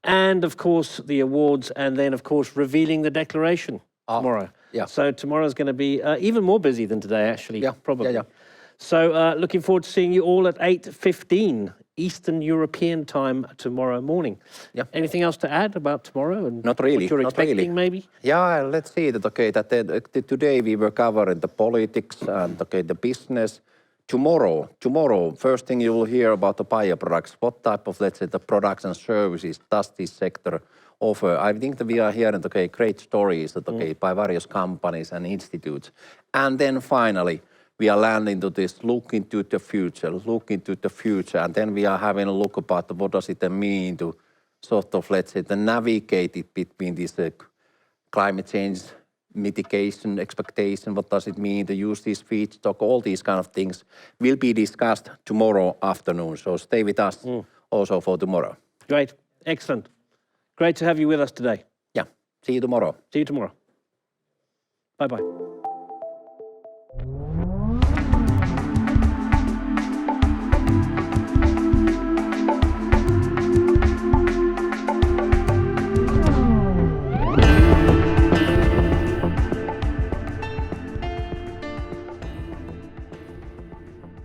And of course, the awards, and then of course, revealing the declaration tomorrow. Yeah. So tomorrow's going to be even more busy than today, actually, probably. Yeah. So looking forward to seeing you all at 8:15 Eastern European time tomorrow morning. Yeah. Anything else to add about tomorrow? And not really. What you're expecting, maybe? Yeah, let's see that today we were covering the politics and the business. Tomorrow, first thing you will hear about the bioproducts. What type of, let's say, the products and services does this sector offer? I think that we are hearing great stories that by various companies and institutes. And then finally, we are landing to this look into the future. And then we are having a look about what does it mean to sort of, let's say, navigate it between this climate change mitigation expectation, what does it mean to use this feedstock, all these kind of things will be discussed tomorrow afternoon. So stay with us also for tomorrow. Great, excellent. Great to have you with us today. Yeah, see you tomorrow. See you tomorrow. Bye-bye.